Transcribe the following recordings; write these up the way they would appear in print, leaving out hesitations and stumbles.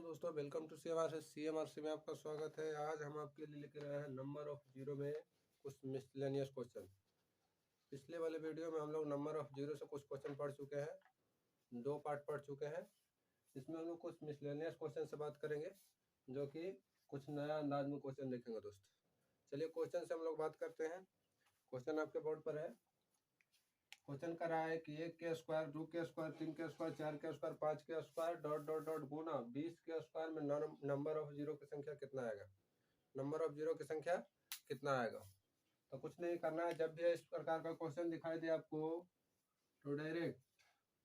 दोस्तों, welcome to सीएमआरसी में आपका स्वागत है। आज हम आपके लिए लेकर आए हैं नंबर ऑफ जीरो में कुछ मिसलेनियस क्वेश्चन। पिछले वाले वीडियो में हम लोग नंबर ऑफ जीरो से कुछ क्वेश्चन पढ़ चुके हैं, 2 पार्ट पढ़ चुके हैं। इसमें हम लोग कुछ मिसलेनियस क्वेश्चन से बात करेंगे, जो कि कुछ नया अंदाज में क्वेश्चन देखेंगे दोस्त। चलिए क्वेश्चन से हम लोग बात करते हैं। क्वेश्चन आपके बोर्ड पर है। क्वेश्चन कर रहा है कि 1 के स्क्वायर, 2 के स्क्वायर, 3 के स्क्वायर, 4 के स्क्वायर, 5 के स्क्वायर डॉट डॉट डॉट गुना 20 के स्क्वायर में नंबर ऑफ जीरो की संख्या कितना आएगा। नंबर ऑफ जीरो की संख्या कितना आएगा। तो कुछ नहीं करना है। जब भी इस प्रकार का क्वेश्चन दिखाई दे आपको, तो डायरेक्ट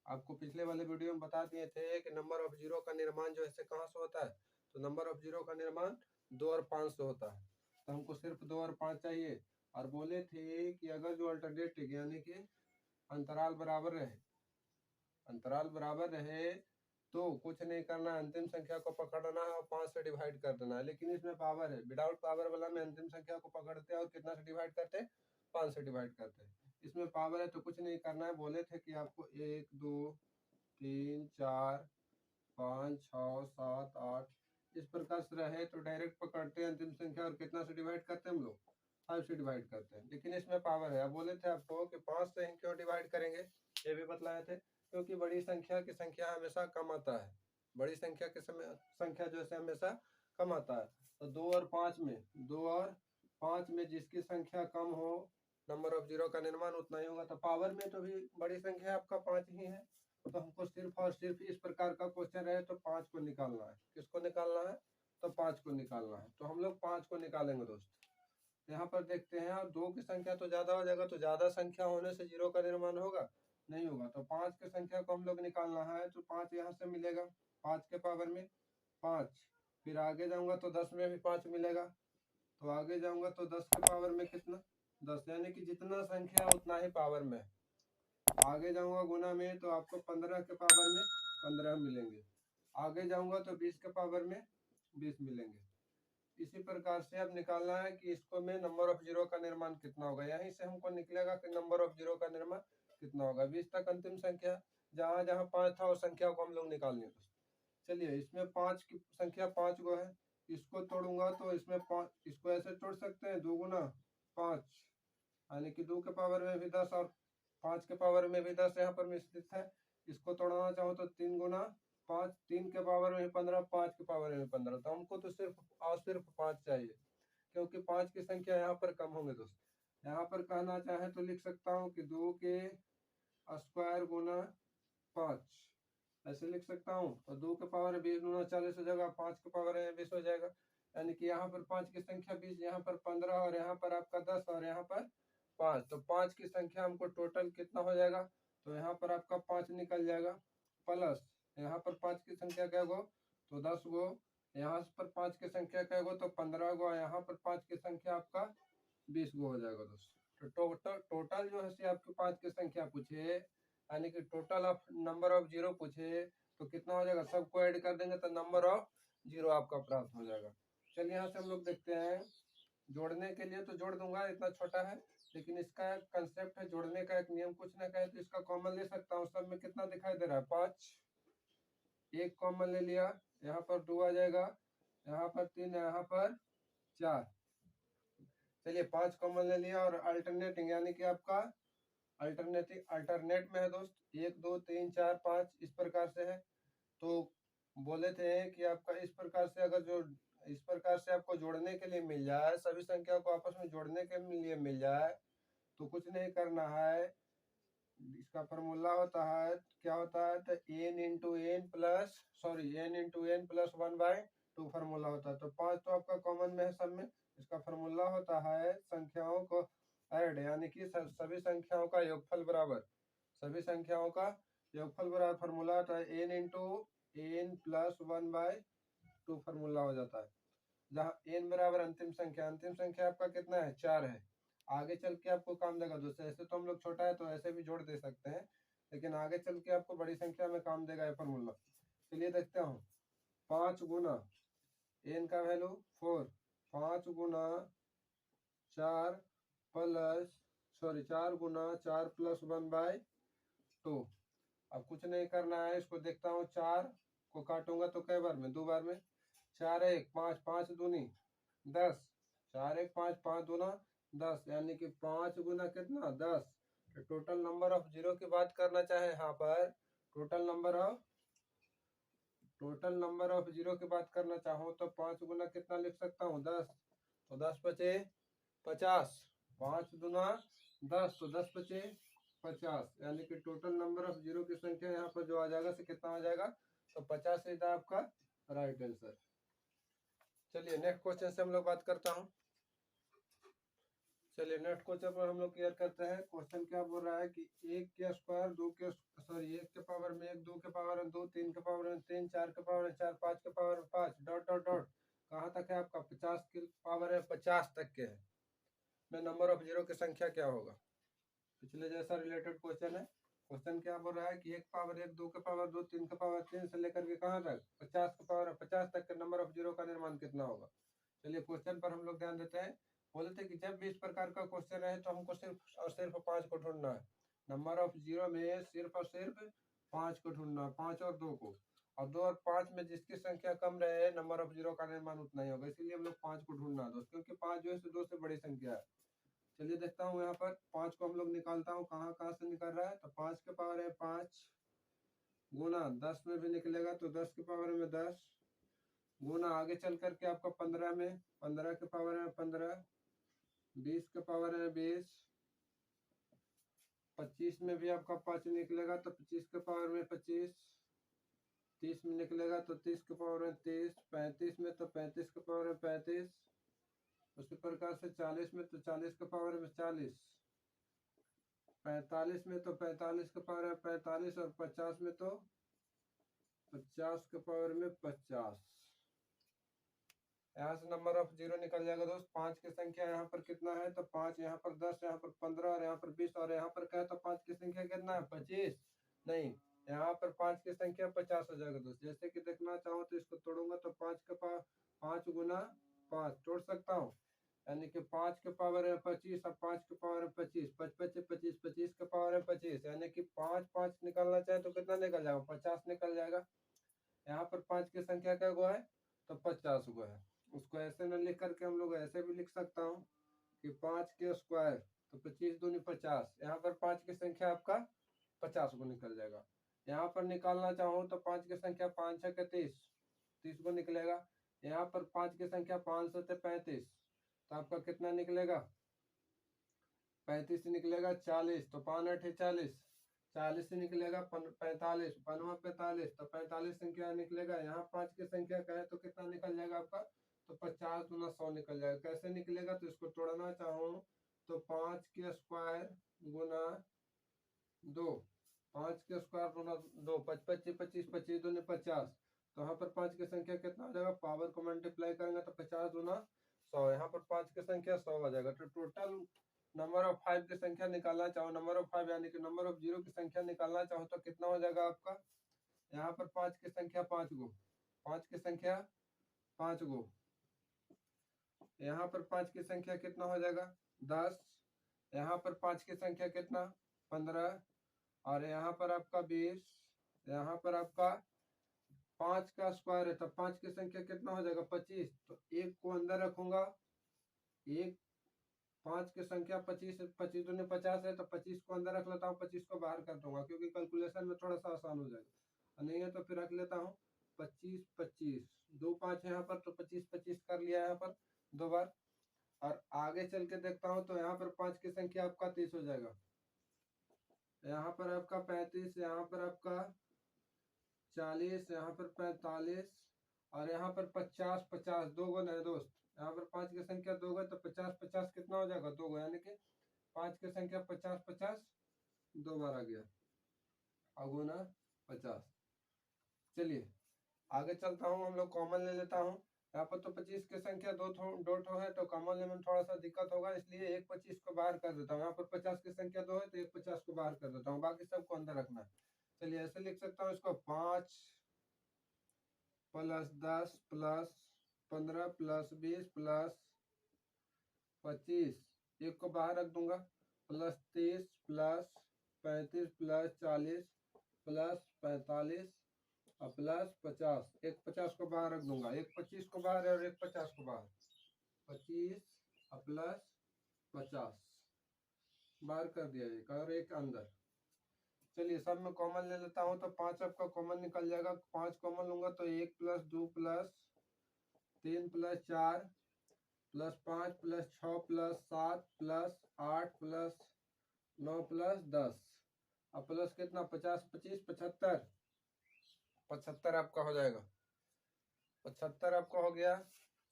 आपको पिछले वाले वीडियो में बता दिए थे कि नंबर ऑफ जीरो का निर्माण जो है कहाँ से होता है। तो नंबर ऑफ जीरो का निर्माण 2 और 5 से होता है। तो हमको सिर्फ 2 और 5 चाहिए। और बोले थे कि अगर जो अल्टरनेटिव यानी कि अंतराल बराबर रहे तो कुछ नहीं करना है, अंतिम संख्या को पकड़ना है और 5 से डिवाइड कर देना है। लेकिन इसमें पावर है, विदाउट पावर वाला में अंतिम संख्या को पकड़ते हैं और कितना से डिवाइड करते हैं, 5 से डिवाइड करते हैं। इसमें पावर है तो कुछ नहीं करना है। बोले थे कि आपको 1 2 3 4 5 6 7 8 इस प्रकार से रहे तो डायरेक्ट पकड़ते हैं अंतिम संख्या और कितना से डिवाइड करते हैं हम लोग, 5 से डिवाइड करते हैं। लेकिन इसमें पावर है। अब बोले थे आपको कि 5 से ही क्यों डिवाइड करेंगे, ये भी बतलाए थे। क्योंकि बड़ी संख्या की संख्या हमेशा कम आता है। बड़ी संख्या की संख्या जो है हमेशा कम आता है। तो 2 और 5 में जिसकी संख्या कम हो, नंबर ऑफ जीरो का निर्माण उतना ही होगा। तो पावर में तो भी बड़ी संख्या आपका 5 ही है। तो हमको सिर्फ और सिर्फ इस प्रकार का क्वेश्चन रहे तो 5 को निकालना है। किसको निकालना है? तो 5 को निकालना है। तो हम लोग 5 को निकालेंगे दोस्त। यहाँ पर देखते हैं, और 2 की संख्या तो ज्यादा हो जाएगा। तो ज्यादा संख्या होने से जीरो का निर्माण होगा नहीं होगा। तो 5 की संख्या को हम लोग निकालना है। तो 5 यहाँ से मिलेगा, 5 के पावर में 5। फिर आगे जाऊंगा तो 10 में भी 5 मिलेगा। तो आगे जाऊंगा तो 10 के पावर में कितना, 10। यानी कि जितना संख्या उतना ही पावर में। आगे जाऊंगा गुना में तो आपको 15 के पावर में 15 मिलेंगे। आगे जाऊंगा तो 20 के पावर में 20 मिलेंगे। इसी प्रकार से अब निकालना है कि इसको में नंबर ऑफ जीरो का निर्माण कितना होगा। यहीं से हमको निकलेगा कि नंबर ऑफ जीरो का निर्माण कितना होगा। 20 तक अंतिम संख्या, जहां जहां 5 था उस संख्या को हम लोग निकाल लेंगे। चलिए, इसमें 5 की संख्या 5 गो है। इसको तोड़ूंगा तो इसमें 5, इसको ऐसे तोड़ सकते हैं, 2 गुना 5 यानी कि 2 के पावर में भी 10 और 5 के पावर में भी 10 यहाँ पर मिश्रित है। इसको तोड़ना चाहो तो 3 गुना 5, 3 के पावर में 15, 5 के पावर में 15। तो हमको तो सिर्फ 5 चाहिए, क्योंकि 5 की संख्या यहाँ पर कम होंगे दोस्त। यहाँ पर कहना चाहे तो लिख सकता हूँ कि 2 के स्क्वायर गुना 5, ऐसे लिख सकता हूँ। तो 2 के पावर 20 गुना 40 हो जाएगा, 5 के पावर 20 हो जाएगा। यानी कि यहाँ पर 5 की संख्या 20, यहाँ पर 15 और यहाँ पर आपका 10 और यहाँ पर 5। तो 5 की संख्या हमको टोटल कितना हो जाएगा, तो यहाँ पर आपका 5 निकल जाएगा। प्लस यहाँ पर 5 की संख्या क्या गो, तो 10 गो। यहाँ पर 5 की संख्या क्या गो, तो 15 गो। यहाँ पर 5 की संख्या आपका 20 गो हो जाएगा दोस्तों। तो टोटल जो है आपके 5 की संख्या पूछे, यानी कि total of number of zero पूछे, तो कितना हो जाएगा, सबको ऐड कर देंगे तो नंबर ऑफ जीरो आपका प्राप्त हो जाएगा। चलिए यहाँ से हम लोग देखते हैं। जोड़ने के लिए तो जोड़ दूंगा, इतना छोटा है। लेकिन इसका कंसेप्ट है जोड़ने का, एक नियम कुछ ना कहे तो इसका कॉमन ले सकता हूँ। सब में कितना दिखाई दे रहा है, 5। एक कॉमन ले लिया, यहाँ पर 2 आ जाएगा, यहाँ पर 3, यहाँ पर 4। चलिए 5 कॉमन ले लिया। और अल्टरनेटिंग यानी कि आपका अल्टरनेट में है दोस्त, 1 2 3 4 5 इस प्रकार से है। तो बोले थे कि आपका इस प्रकार से, अगर जो इस प्रकार से आपको जोड़ने के लिए मिल जाए, सभी संख्या को आपस में जोड़ने के लिए मिल जाए, तो कुछ नहीं करना है। इसका फॉर्मूला होता है, क्या होता है, तो n into N plus 1/2 formula होता है। तो 5 तो आपका कॉमन में है सब में। इसका फॉर्मूला होता है संख्याओं को ऐड, यानी कि सभी संख्याओं का योगफल बराबर, सभी संख्याओं का योगफल बराबर फॉर्मूला होता है n into N plus 1/2 formula हो जाता है। जहाँ n बराबर अंतिम संख्या आपका कितना है, 4 है। आगे चल के आपको काम देगा दोस्तों। ऐसे तो हम लोग छोटा है तो ऐसे भी जोड़ दे सकते हैं, लेकिन आगे चल के आपको बड़ी संख्या में काम देगा ये फॉर्मूला। चलिए देखते हूँ। 5 गुना n का वैल्यू 4, 5 गुना 4 गुना 4 प्लस 1/2। अब कुछ नहीं करना है, इसको देखता हूँ। 4 को काटूंगा तो कई बार में, 2 बार में, 4 1 5 5 दूनी 10, 4 1 5 5 दूना 10, यानी कि 5 गुना कितना 10। तो टोटल नंबर ऑफ जीरो की बात करना चाहे यहाँ पर, टोटल नंबर ऑफ जीरो की बात करना चाहो तो 5 गुना कितना लिख सकता हूँ 10, तो 10 बचे 50, 5 दूना 10, तो 10 बचे 50, यानी कि टोटल नंबर ऑफ जीरो की संख्या यहाँ पर जो आ जाएगा से कितना आ जाएगा, तो 50 इज आपका राइट आंसर। चलिए नेक्स्ट क्वेश्चन से हम लोग बात करता हूँ। चलिए नेक्स्ट क्वेश्चन पर हम लोग क्लियर करते हैं। क्वेश्चन क्या बोल रहा है कि 1 के स्क्वायर 2 के सॉरी 1 के पावर में 1, 2 के पावर में 2, 3 के पावर में 3, 4 के पावर में 4, 5 के पावर में 5 डॉट डॉट डॉट कहाँ तक है आपका 50 की पावर है 50 तक के है में नंबर ऑफ जीरो की संख्या क्या होगा। पिछले जैसा रिलेटेड क्वेश्चन है। क्वेश्चन क्या बोल रहा है कि 1 पावर 1, 2 के पावर 2, 3 के पावर 3 से लेकर के कहाँ तक 50 के पावर 50 तक के नंबर ऑफ जीरो का निर्माण कितना होगा। चलिए क्वेश्चन पर हम लोग ध्यान देते हैं। बोले थे कि जब भी इस प्रकार का क्वेश्चन है तो हमको सिर्फ और सिर्फ 5 को ढूंढना है। नंबर ऑफ जीरो में सिर्फ और सिर्फ 5 को ढूंढना, 5 और 2 को, और 2 और 5 में जिसकी संख्या कम रहे नंबर ऑफ जीरो का निर्माण उतना ही होगा, इसीलिए हम लोग 5 को ढूंढना दोस्त, क्योंकि 5 जो है 2 से बड़ी संख्या है। चलिए देखता हूँ यहाँ पर 5 को हम लोग निकालता हूँ, कहाँ कहाँ से निकल रहा है, तो 5 के पावर है 5 गुना 10 में भी निकलेगा तो 10 के पावर में 10 गुना आगे चल करके आपका 15 में 15 के पावर है 15, 20 के पावर है 20, 25 में भी आपका 5 निकलेगा तो 25 के पावर में 25, 30 में निकलेगा तो 30 के पावर में 30, 35 में तो 35 के पावर में 35, उसी प्रकार से 40 में तो 40 के पावर में 40, 45 में तो 45 के पावर में 45, और 50 में तो 50 के पावर में 50। यहाँ से नंबर ऑफ जीरो निकल जाएगा दोस्त। 5 की संख्या यहाँ पर कितना है, तो 5, यहाँ पर 10, यहाँ पर 15, और यहाँ पर 20, और यहाँ पर क्या है, तो 5 की संख्या कितना है 25, नहीं यहाँ पर 5 की संख्या 50 हो जाएगा दोस्त। जैसे कि देखना चाहो तो इसको तोड़ूंगा तो 5 के पावर 5 गुना 5 तोड़ सकता हूँ, यानी कि 5 के पावर है 25 और 5 के पावर है 25, 25 25 25 के पावर है 25, यानी कि 5 5 निकालना चाहे तो कितना निकल जाएगा 50 निकल जाएगा। यहाँ पर 5 की संख्या क्या गो है, तो 50 गो है। उसको ऐसे न लिख करके हम लोग ऐसे भी लिख सकता हूँ कि 5 के स्क्वायर तो 25 दूनी 50, यहाँ पर 5 की संख्या आपका 50 को निकल जाएगा। यहाँ पर निकालना चाहूँ तो 5 की संख्या 5 6 के 30, 30 को निकलेगा। यहाँ पर 5 की संख्या 5 7 35, तो आपका कितना निकलेगा 35 निकलेगा, 40 तो 5 8 40, 40 से निकलेगा 45, 5 45, तो 45 संख्या निकलेगा। यहाँ 5 की संख्या का है तो कितना निकल जाएगा आपका, तो 50 गुना 100 निकल जाएगा। कैसे निकलेगा, तो इसको तोड़ना चाहूँ तो 5 के स्क्वायर गुना 2, 5 के स्क्वायर गुना 2, 25 25 25 दूनी 50, तो यहाँ पर 5 की संख्या कितना हो जाएगा, पावर को मल्टीप्लाई करेंगे तो 50 गुना 100, यहाँ पर 5 की संख्या 100 हो जाएगा। तो टोटल नंबर ऑफ 5 की संख्या निकालना चाहो, नंबर ऑफ 5 यानी कि नंबर ऑफ जीरो की संख्या निकालना चाहो तो कितना हो जाएगा आपका, यहाँ पर 5 की संख्या 5 गो, 5 की संख्या 5 गो, यहाँ पर 5 की संख्या कितना हो जाएगा 10, यहाँ पर 5 की संख्या कितना 15, और यहाँ पर आपका 20, यहाँ पर आपका 5 का स्क्वायर है तो 5 की संख्या कितना हो जाएगा 25, तो 1 को अंदर रखूंगा, 1 5 की संख्या 25 25 दूनी 50 है तो 25 को अंदर रख लेता हूँ, 25 को बाहर कर दूंगा क्योंकि कैलकुलेशन में थोड़ा सा आसान हो जाएगा। नहीं है तो फिर रख लेता हूँ 25 25, 2 5 है यहाँ पर तो 25 25 कर लिया यहाँ पर 2 बार, और आगे चल के देखता हूँ तो यहाँ पर 5 की संख्या आपका 30 हो जाएगा, यहाँ पर आपका 35, यहाँ पर आपका 40, यहाँ पर 45, और यहाँ पर 50 50 दो गो नहीं दोस्त, यहाँ पर 5 की संख्या 2 गो तो 50 50 कितना हो जाएगा 2 गो, यानी कि 5 की संख्या 50 50 2 बार आ गया अगुना 50। चलिए आगे चलता हूँ, हम लोग कॉमन ले लेता हूँ। यहाँ पर तो 25 की संख्या दो ठो है तो कॉमन लेने में थोड़ा सा दिक्कत होगा, इसलिए 1 25 को बाहर कर देता हूँ। यहाँ पर 50 की संख्या 2 है तो 1 50 को बाहर कर देता हूँ, बाकी सबको अंदर रखना है। चलिए ऐसे लिख सकता हूँ इसको 5 प्लस 10 प्लस 15 प्लस 20 प्लस 25, 1 को बाहर रख दूंगा, plus 30 plus 35 plus 40 plus 45, plus 50, एक 50 को बाहर रख दूंगा, एक 25 को बाहर है और एक 50 को बाहर, 25 प्लस 50 बाहर कर दिया एक और एक अंदर। चलिए सब में कॉमन ले लेता हूँ तो 5 आपका कॉमन निकल जाएगा, 5 कॉमन लूंगा तो 1 plus 2 plus 3 plus 4 plus 5 plus 6 plus 7 plus 8 plus 9 plus 10, अब प्लस कितना 50 25 75, 75 आपका हो जाएगा, 75 आपका हो गया।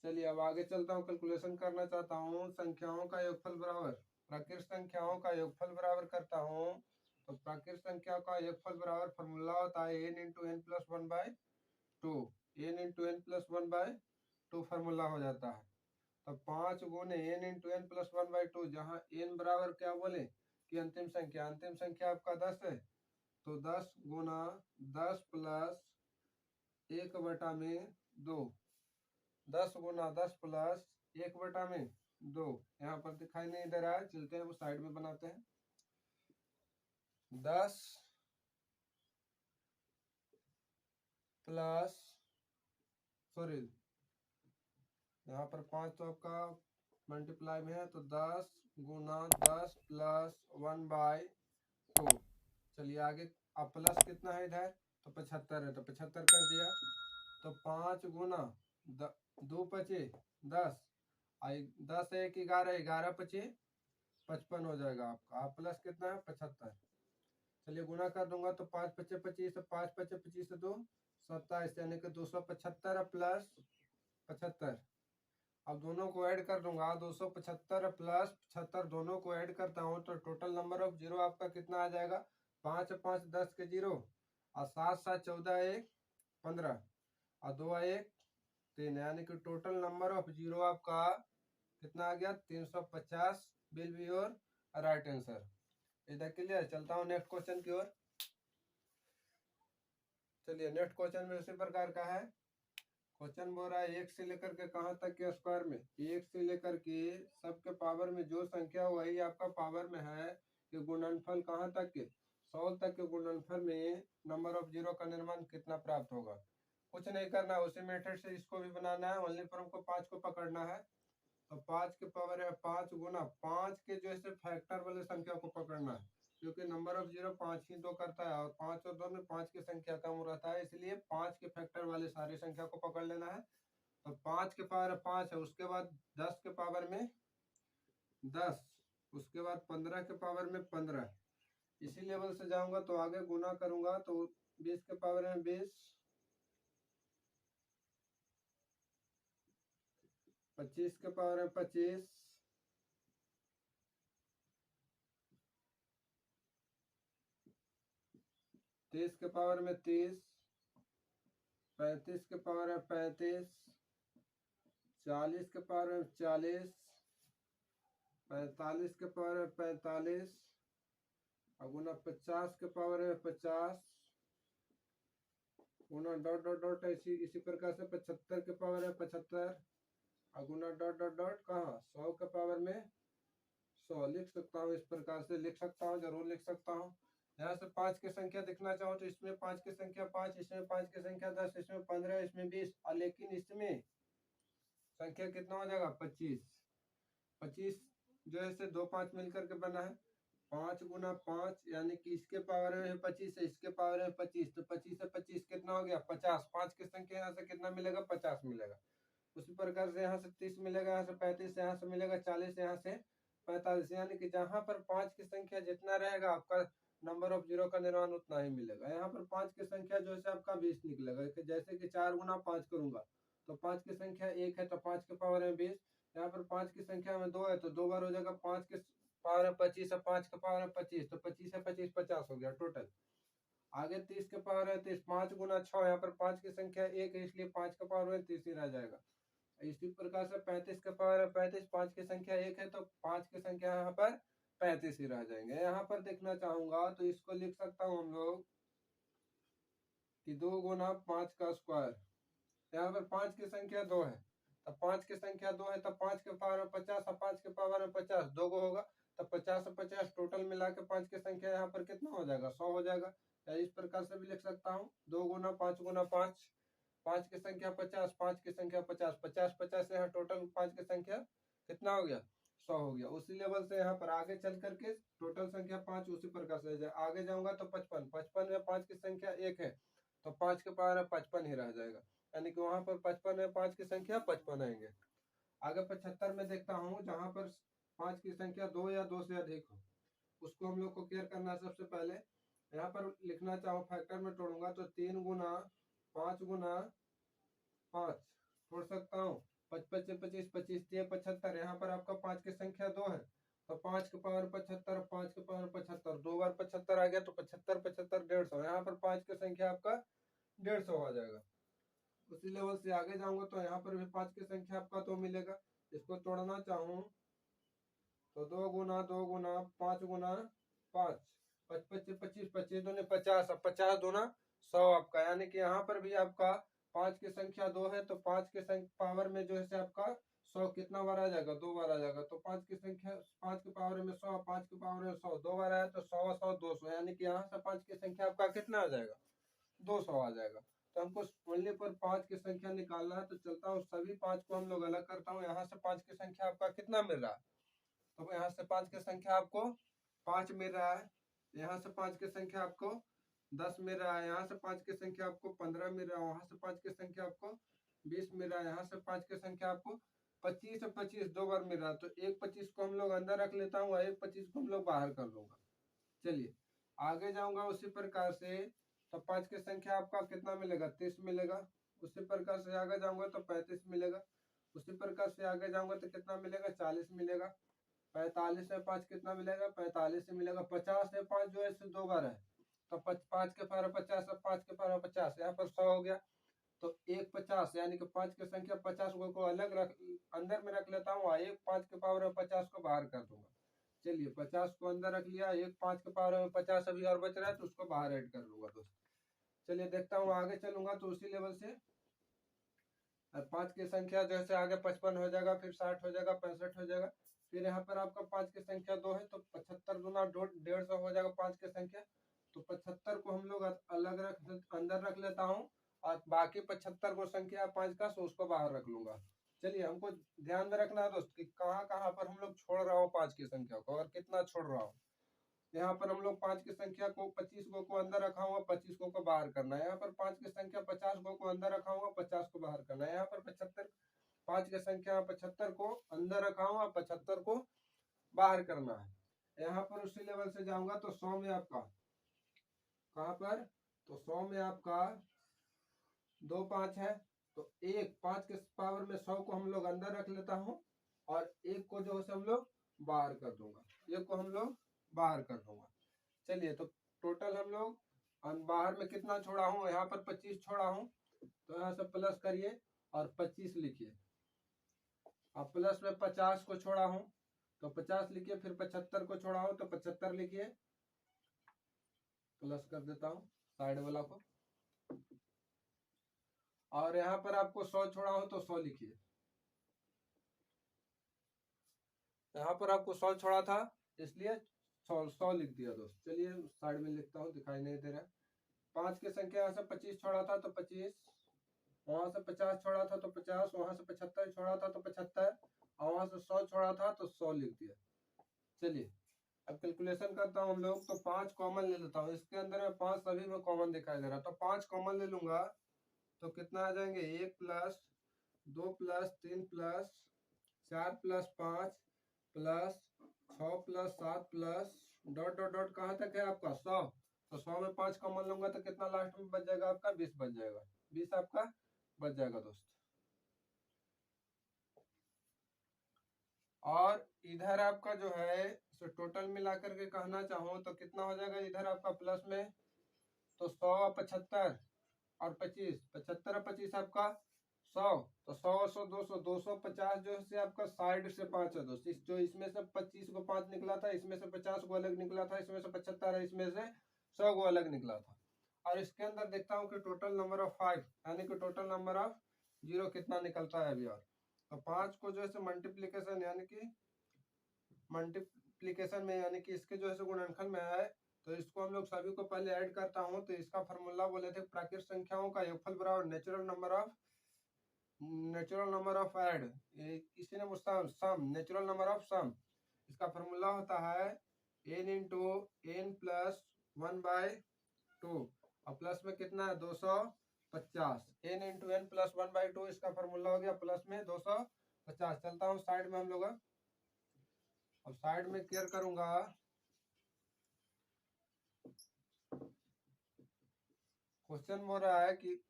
चलिए अब आगे चलता हूँ, कैलकुलेशन करना चाहता हूँ संख्याओं का योगफल बराबर प्राकृत संख्याओं का योगफल बराबर करता हूँ। तो प्राकृत संख्या का योगफल बराबर फॉर्मूला होता है n into N plus 1/2, n into N plus 1/2 formula हो जाता है। तो 5 गुने n इंटू एन प्लस 1/2, जहाँ n बराबर क्या बोले कि अंतिम संख्या आपका 10 है, तो 10 गुना 10 प्लस 1/2, 10 गुना 10 प्लस 1/2, यहाँ पर दिखाई नहीं दे रहा है, चलते हैं वो साइड में बनाते हैं। 10 प्लस सॉरी यहाँ पर 5 तो आपका मल्टीप्लाई में है, तो 10 गुना 10 प्लस 1/2। चलिए आगे, अब प्लस कितना है इधर, तो 75 है, तो 75 कर दिया। तो 5 गुना 2 पचे 10, 10 1 11, 11 पचे 55 हो जाएगा आपका। आप प्लस कितना है 75। चलिए गुना कर दूंगा तो 5 पचे 25, 5 पचे 25 2 27, यानी कि 275 प्लस 75। अब दोनों को ऐड कर दूंगा, 275 प्लस 75 दोनों को ऐड करता हूँ तो टोटल नंबर ऑफ जीरो आपका कितना आ जाएगा, 5 5 10 के 0 और 7 7 14 1 15 और 2 1 3, यानी कि टोटल नंबर ऑफ जीरो आपका कितना आ गया 350 will be your right answer. इधर क्लियर, चलता हूँ नेक्स्ट क्वेश्चन की ओर। चलिए नेक्स्ट क्वेश्चन में उसी प्रकार का है। क्वेश्चन बोल रहा है 1 से लेकर के कहाँ तक के स्क्वायर में, 1 से लेकर के सबके पावर में जो संख्या वही आपका पावर में है कि गुणनफल कहाँ तक के 100 तक के गुणनफल में नंबर ऑफ जीरो का निर्माण कितना प्राप्त होगा। कुछ नहीं करना, उसी मेथड से इसको भी बनाना है, ओनली पर हमको 5 को पकड़ना है। तो 5 के पावर है 5 गुना 5 के जो है फैक्टर वाले संख्या को पकड़ना है, क्योंकि नंबर ऑफ जीरो 5 ही 2 करता है और 5 और 2 में 5 की संख्या कम रहता है, इसलिए 5 के फैक्टर वाले सारी संख्या को पकड़ लेना है। तो 5 के पावर 5 है, उसके बाद 10 के पावर में 10, उसके बाद 15 के पावर में 15, इसी लेवल से जाऊंगा तो आगे गुना करूंगा तो 20 के पावर में 20, 25 के पावर में 25, 30 के पावर में 30, 35 के पावर में 35, 40 के पावर में 40, 45 के पावर में 45 और गुना 50 के पावर में 50 गुना डॉट डॉट डॉट इसी प्रकार से 75 के पावर में 75 और गुना डॉट डॉट डॉट कहाँ 100 के पावर में 100 लिख सकता हूँ, इस प्रकार से लिख सकता हूँ, जरूर लिख सकता हूँ। यहाँ से 5 की संख्या दिखना चाहो तो इसमें 5 की संख्या 5, इसमें 5 की संख्या 10, इसमें 15, इसमें 20 और लेकिन इसमें संख्या कितना हो जाएगा 25। 25 जो है से 2 5 मिलकर के बना है, 5 गुना 5 यानी कि इसके पावर में 25 है, इसके पावर में 25, तो 25 से 25 कितना हो गया 50। 5 की संख्या यहाँ से कितना मिलेगा 50 मिलेगा। उसी प्रकार से यहाँ से 30 मिलेगा, यहाँ से 35, यहाँ से मिलेगा 40, यहाँ से 45, यानी कि जहाँ पर 5 की संख्या जितना रहेगा आपका नंबर ऑफ जीरो का निर्माण उतना ही मिलेगा। यहाँ पर 5 की संख्या जो है आपका 20 निकलेगा, जैसे कि 4 गुना 5 करूंगा तो 5 की संख्या 1 है तो 5 के पावर में 20, यहाँ पर 5 की संख्या में 2 है तो 2 बार हो जाएगा, 5 के पावर में 25 है, 5 के पावर में 25, तो 25 है 25 50 हो गया टोटल। आगे 30 के पावर है 30, 5 गुना 6, यहाँ पर 5 की संख्या 1 है इसलिए 5 के पावर में 30 ही रह जाएगा। इसी प्रकार से 35 के पावर है 35, 5 की संख्या 1 है तो 5 की संख्या यहाँ पर 35 ही रह जाएंगे। यहाँ पर देखना चाहूंगा तो इसको लिख सकता हूँ हम लोग कि 2 गुना 5 का स्क्वायर, यहाँ पर 5 की संख्या 2 है, तब 5 की संख्या 2 है तब 5 के पावर में 50 और 5 के पावर में 50 दो गो होगा, तो 50 और 50 टोटल मिला के 5 की संख्या यहाँ पर कितना हो जाएगा, 100 हो जाएगा। या इस प्रकार से भी लिख सकता हूँ, 2 गुना 5 गुना 5, 5 की संख्या 50, 5 की संख्या 50, 50 50 से यहाँ टोटल 5 की संख्या कितना हो गया, 100 हो गया। उसी लेवल से यहाँ पर आगे चल करके टोटल संख्या 5 उसी प्रकार से आगे जाऊंगा तो 55, 55 में 5 की संख्या 1 है तो 5 के पावर में 55 ही रह जाएगा, यानी कि वहां पर 55 में 5 की संख्या 55 आएंगे। आगे 75 में देखता हूँ, जहां पर 5 की संख्या 2 या 2 से अधिक हो, उसको हम लोग को केयर करना है। सबसे पहले यहाँ पर लिखना चाहूँ, फैक्टर में तोड़ूंगा तो 3 गुना 5 गुना 5 छोड़ सकता हूँ, 55 से 25, 25 से 75। यहाँ पर आपका 5 की संख्या 2 है तो 5 के पावर 75, 5 के पावर 75, 2 बार 75 आ गया तो 75 75 150, यहाँ पर 5 की संख्या आपका 150 आ जाएगा। उसी लेवल से आगे जाऊंगा तो यहाँ पर भी 5 की संख्या आपका 2 मिलेगा। इसको तोड़ना चाहूँ तो 2 गुना 2 गुना 5 गुना 5, 55 से 25, 25 दूनी 50, 50 दूना 100 आपका, यानी कि यहाँ पर भी आपका 5 की संख्या 2 है तो 5 के पावर में जो है आपका 100 कितना बार आ जाएगा, 2 बार आ जाएगा। तो 5 की संख्या 5 के पावर में 100, 5 के पावर में 100, 2 बार आया तो 100 100 200, यानी कि यहाँ से 5 की संख्या आपका कितना आ जाएगा, 200 आ जाएगा। तो हमको ओनली पर 5 की संख्या निकालना है, तो चलता हूँ सभी 5 को हम लोग अलग करता हूँ। यहाँ से 5 की संख्या आपका कितना मिल रहा है, तो यहाँ से 5 की संख्या आपको 5 मिल रहा है, यहाँ से 5 की संख्या आपको 10 मिल रहा है, यहाँ से 5 की संख्या आपको 15 मिल रहा है, वहां से 5 की संख्या आपको 20 मिल रहा है, यहाँ से 5 की संख्या आपको 25 और 25 2 बार मिल रहा है। तो एक 25 को हम लोग अंदर रख लेता हूँ, एक 25 को हम लोग बाहर कर लूंगा। चलिए आगे जाऊंगा उसी प्रकार से, तो 5 की संख्या आपका कितना मिलेगा, 30 मिलेगा। उसी प्रकार से आगे जाऊंगा तो 35 मिलेगा। उसी प्रकार से आगे जाऊंगा तो कितना मिलेगा, 40 मिलेगा। 45 में 5 कितना मिलेगा, 45 से मिलेगा। 50 से 5 जो है 2 बार है तो 5 के पावर 50 और 5 के पावर 50, यहाँ पर 100 हो गया। तो एक 50 यानी कि 5 की संख्या 50 को अलग रख अंदर में रख लेता हूँ, एक 5 के पावर में 50 को बाहर कर दूंगा। चलिए 50 को अंदर रख लिया, एक 5 के पावर में 50 अभी और बच रहा है तो उसको बाहर ऐड कर लूंगा दोस्तों। चलिए देखता हूँ आगे चलूंगा तो उसी लेवल से 5 की संख्या जैसे आगे 55 हो जाएगा, फिर 60 हो जाएगा, 65 हो जाएगा। फिर यहाँ पर आपका 5 की संख्या 2 है तो 75 गुना 150 हो जाएगा 5 की संख्या। तो 75 को हम लोग अलग अंदर रख लेता हूँ और बाकी 75 को संख्या 5 का सो उसको बाहर रख लूंगा। चलिए हमको ध्यान में रखना है दोस्त कि कहाँ कहाँ पर हम लोग छोड़ रहा हूँ 5 की संख्या को और कितना छोड़ रहा हूँ। यहाँ पर हम लोग 5 की संख्या को 25 को अंदर रखा हुआ, 25 को बाहर करना है। यहाँ पर 5 की संख्या 50 को अंदर रखा हुआ, 50 को बाहर करना है। यहाँ पर 75 5 की संख्या 75 को अंदर रखा हुआ, 75 को बाहर करना है। यहाँ पर उसी लेवल से जाऊंगा तो 100 में आपका कहाँ पर, तो 100 में आपका 2 5 है तो एक 5 के पावर में 100 को हम लोग अंदर रख लेता हूँ और एक को जो है हम लोग बाहर कर दूंगा, एक को हम लोग बाहर कर दूंगा। चलिए तो टोटल हम लोग बाहर में कितना छोड़ा हूँ, यहाँ पर 25 छोड़ा हूँ तो यहाँ से प्लस करिए और 25 लिखिए। अब प्लस में 50 को छोड़ा हूँ तो 50 लिखिए, फिर 75 को छोड़ा हूँ तो 75 लिखिए। प्लस कर देता हूँ साइड वाला को, और यहाँ पर आपको 100 छोड़ा हूँ तो 100 लिखिए। यहाँ पर आपको 100 छोड़ा था इसलिए 100 लिख दिया दोस्त। चलिए साइड में लिखता हूँ, दिखाई नहीं दे रहा। 5 की संख्या यहाँ से 25 छोड़ा था तो 25, वहां से 50 छोड़ा था तो 50, वहां से 75 छोड़ा था तो 75, और वहां से 100 छोड़ा था तो 100 लिख दिया। चलिए अब कैलकुलेशन करता हूँ हम लोग, तो 5 कॉमन ले लेता हूँ। इसके अंदर में 5 सभी में कॉमन दिखाई दे रहा है तो 5 कॉमन ले लूंगा तो कितना आ जाएंगे, 1 plus 2 plus 3 plus 4 plus 5 plus 6 plus 7 plus dot dot dot कहाँ तक है आपका 100। तो 100 में 5 कॉमन लूंगा तो कितना लास्ट में बच जाएगा आपका, 20 बच जाएगा, 20 आपका बच जाएगा दोस्त। और इधर आपका जो है सो टोटल मिला करके कहना चाहूँ तो कितना हो जाएगा इधर आपका प्लस में, तो 100 75 और 25, 75 और 25 आपका 100, तो 100 100 200 250 जो है आपका साइड से 5 है दोस्त। जो इसमें से 25 को 5 निकला था, इसमें से 50 को अलग निकला था, इसमें से 75 है, इसमें से 100 को अलग निकला था। और इसके अंदर देखता हूँ कि टोटल नंबर ऑफ 5 यानी कि टोटल नंबर ऑफ 0 कितना निकलता है अभी। और तो 5 को जो है मल्टीप्लीकेशन यानी कि मल्टीप्लीकेशन में यानी कि इसके जो है गुणनखंड में है, तो इसको हम लोग सभी को पहले ऐड करता हूँ। तो इसका फॉर्मूला बोले थे प्राकृतिक संख्याओं का योगफल बराबर नेचुरल नंबर ऑफ ऐड, किसी ने मुझसे सम, नेचुरल नंबर ऑफ सम। इसका फॉर्मूला होता है n इंटू n प्लस 1/2 और प्लस में कितना है 250। n इंटू n प्लस 1/2 इसका फॉर्मूला हो गया, प्लस में 250। चलता हूँ साइड में हम लोग, अब साइड में क्लियर करूंगा। क्वेश्चन हो रहा है कि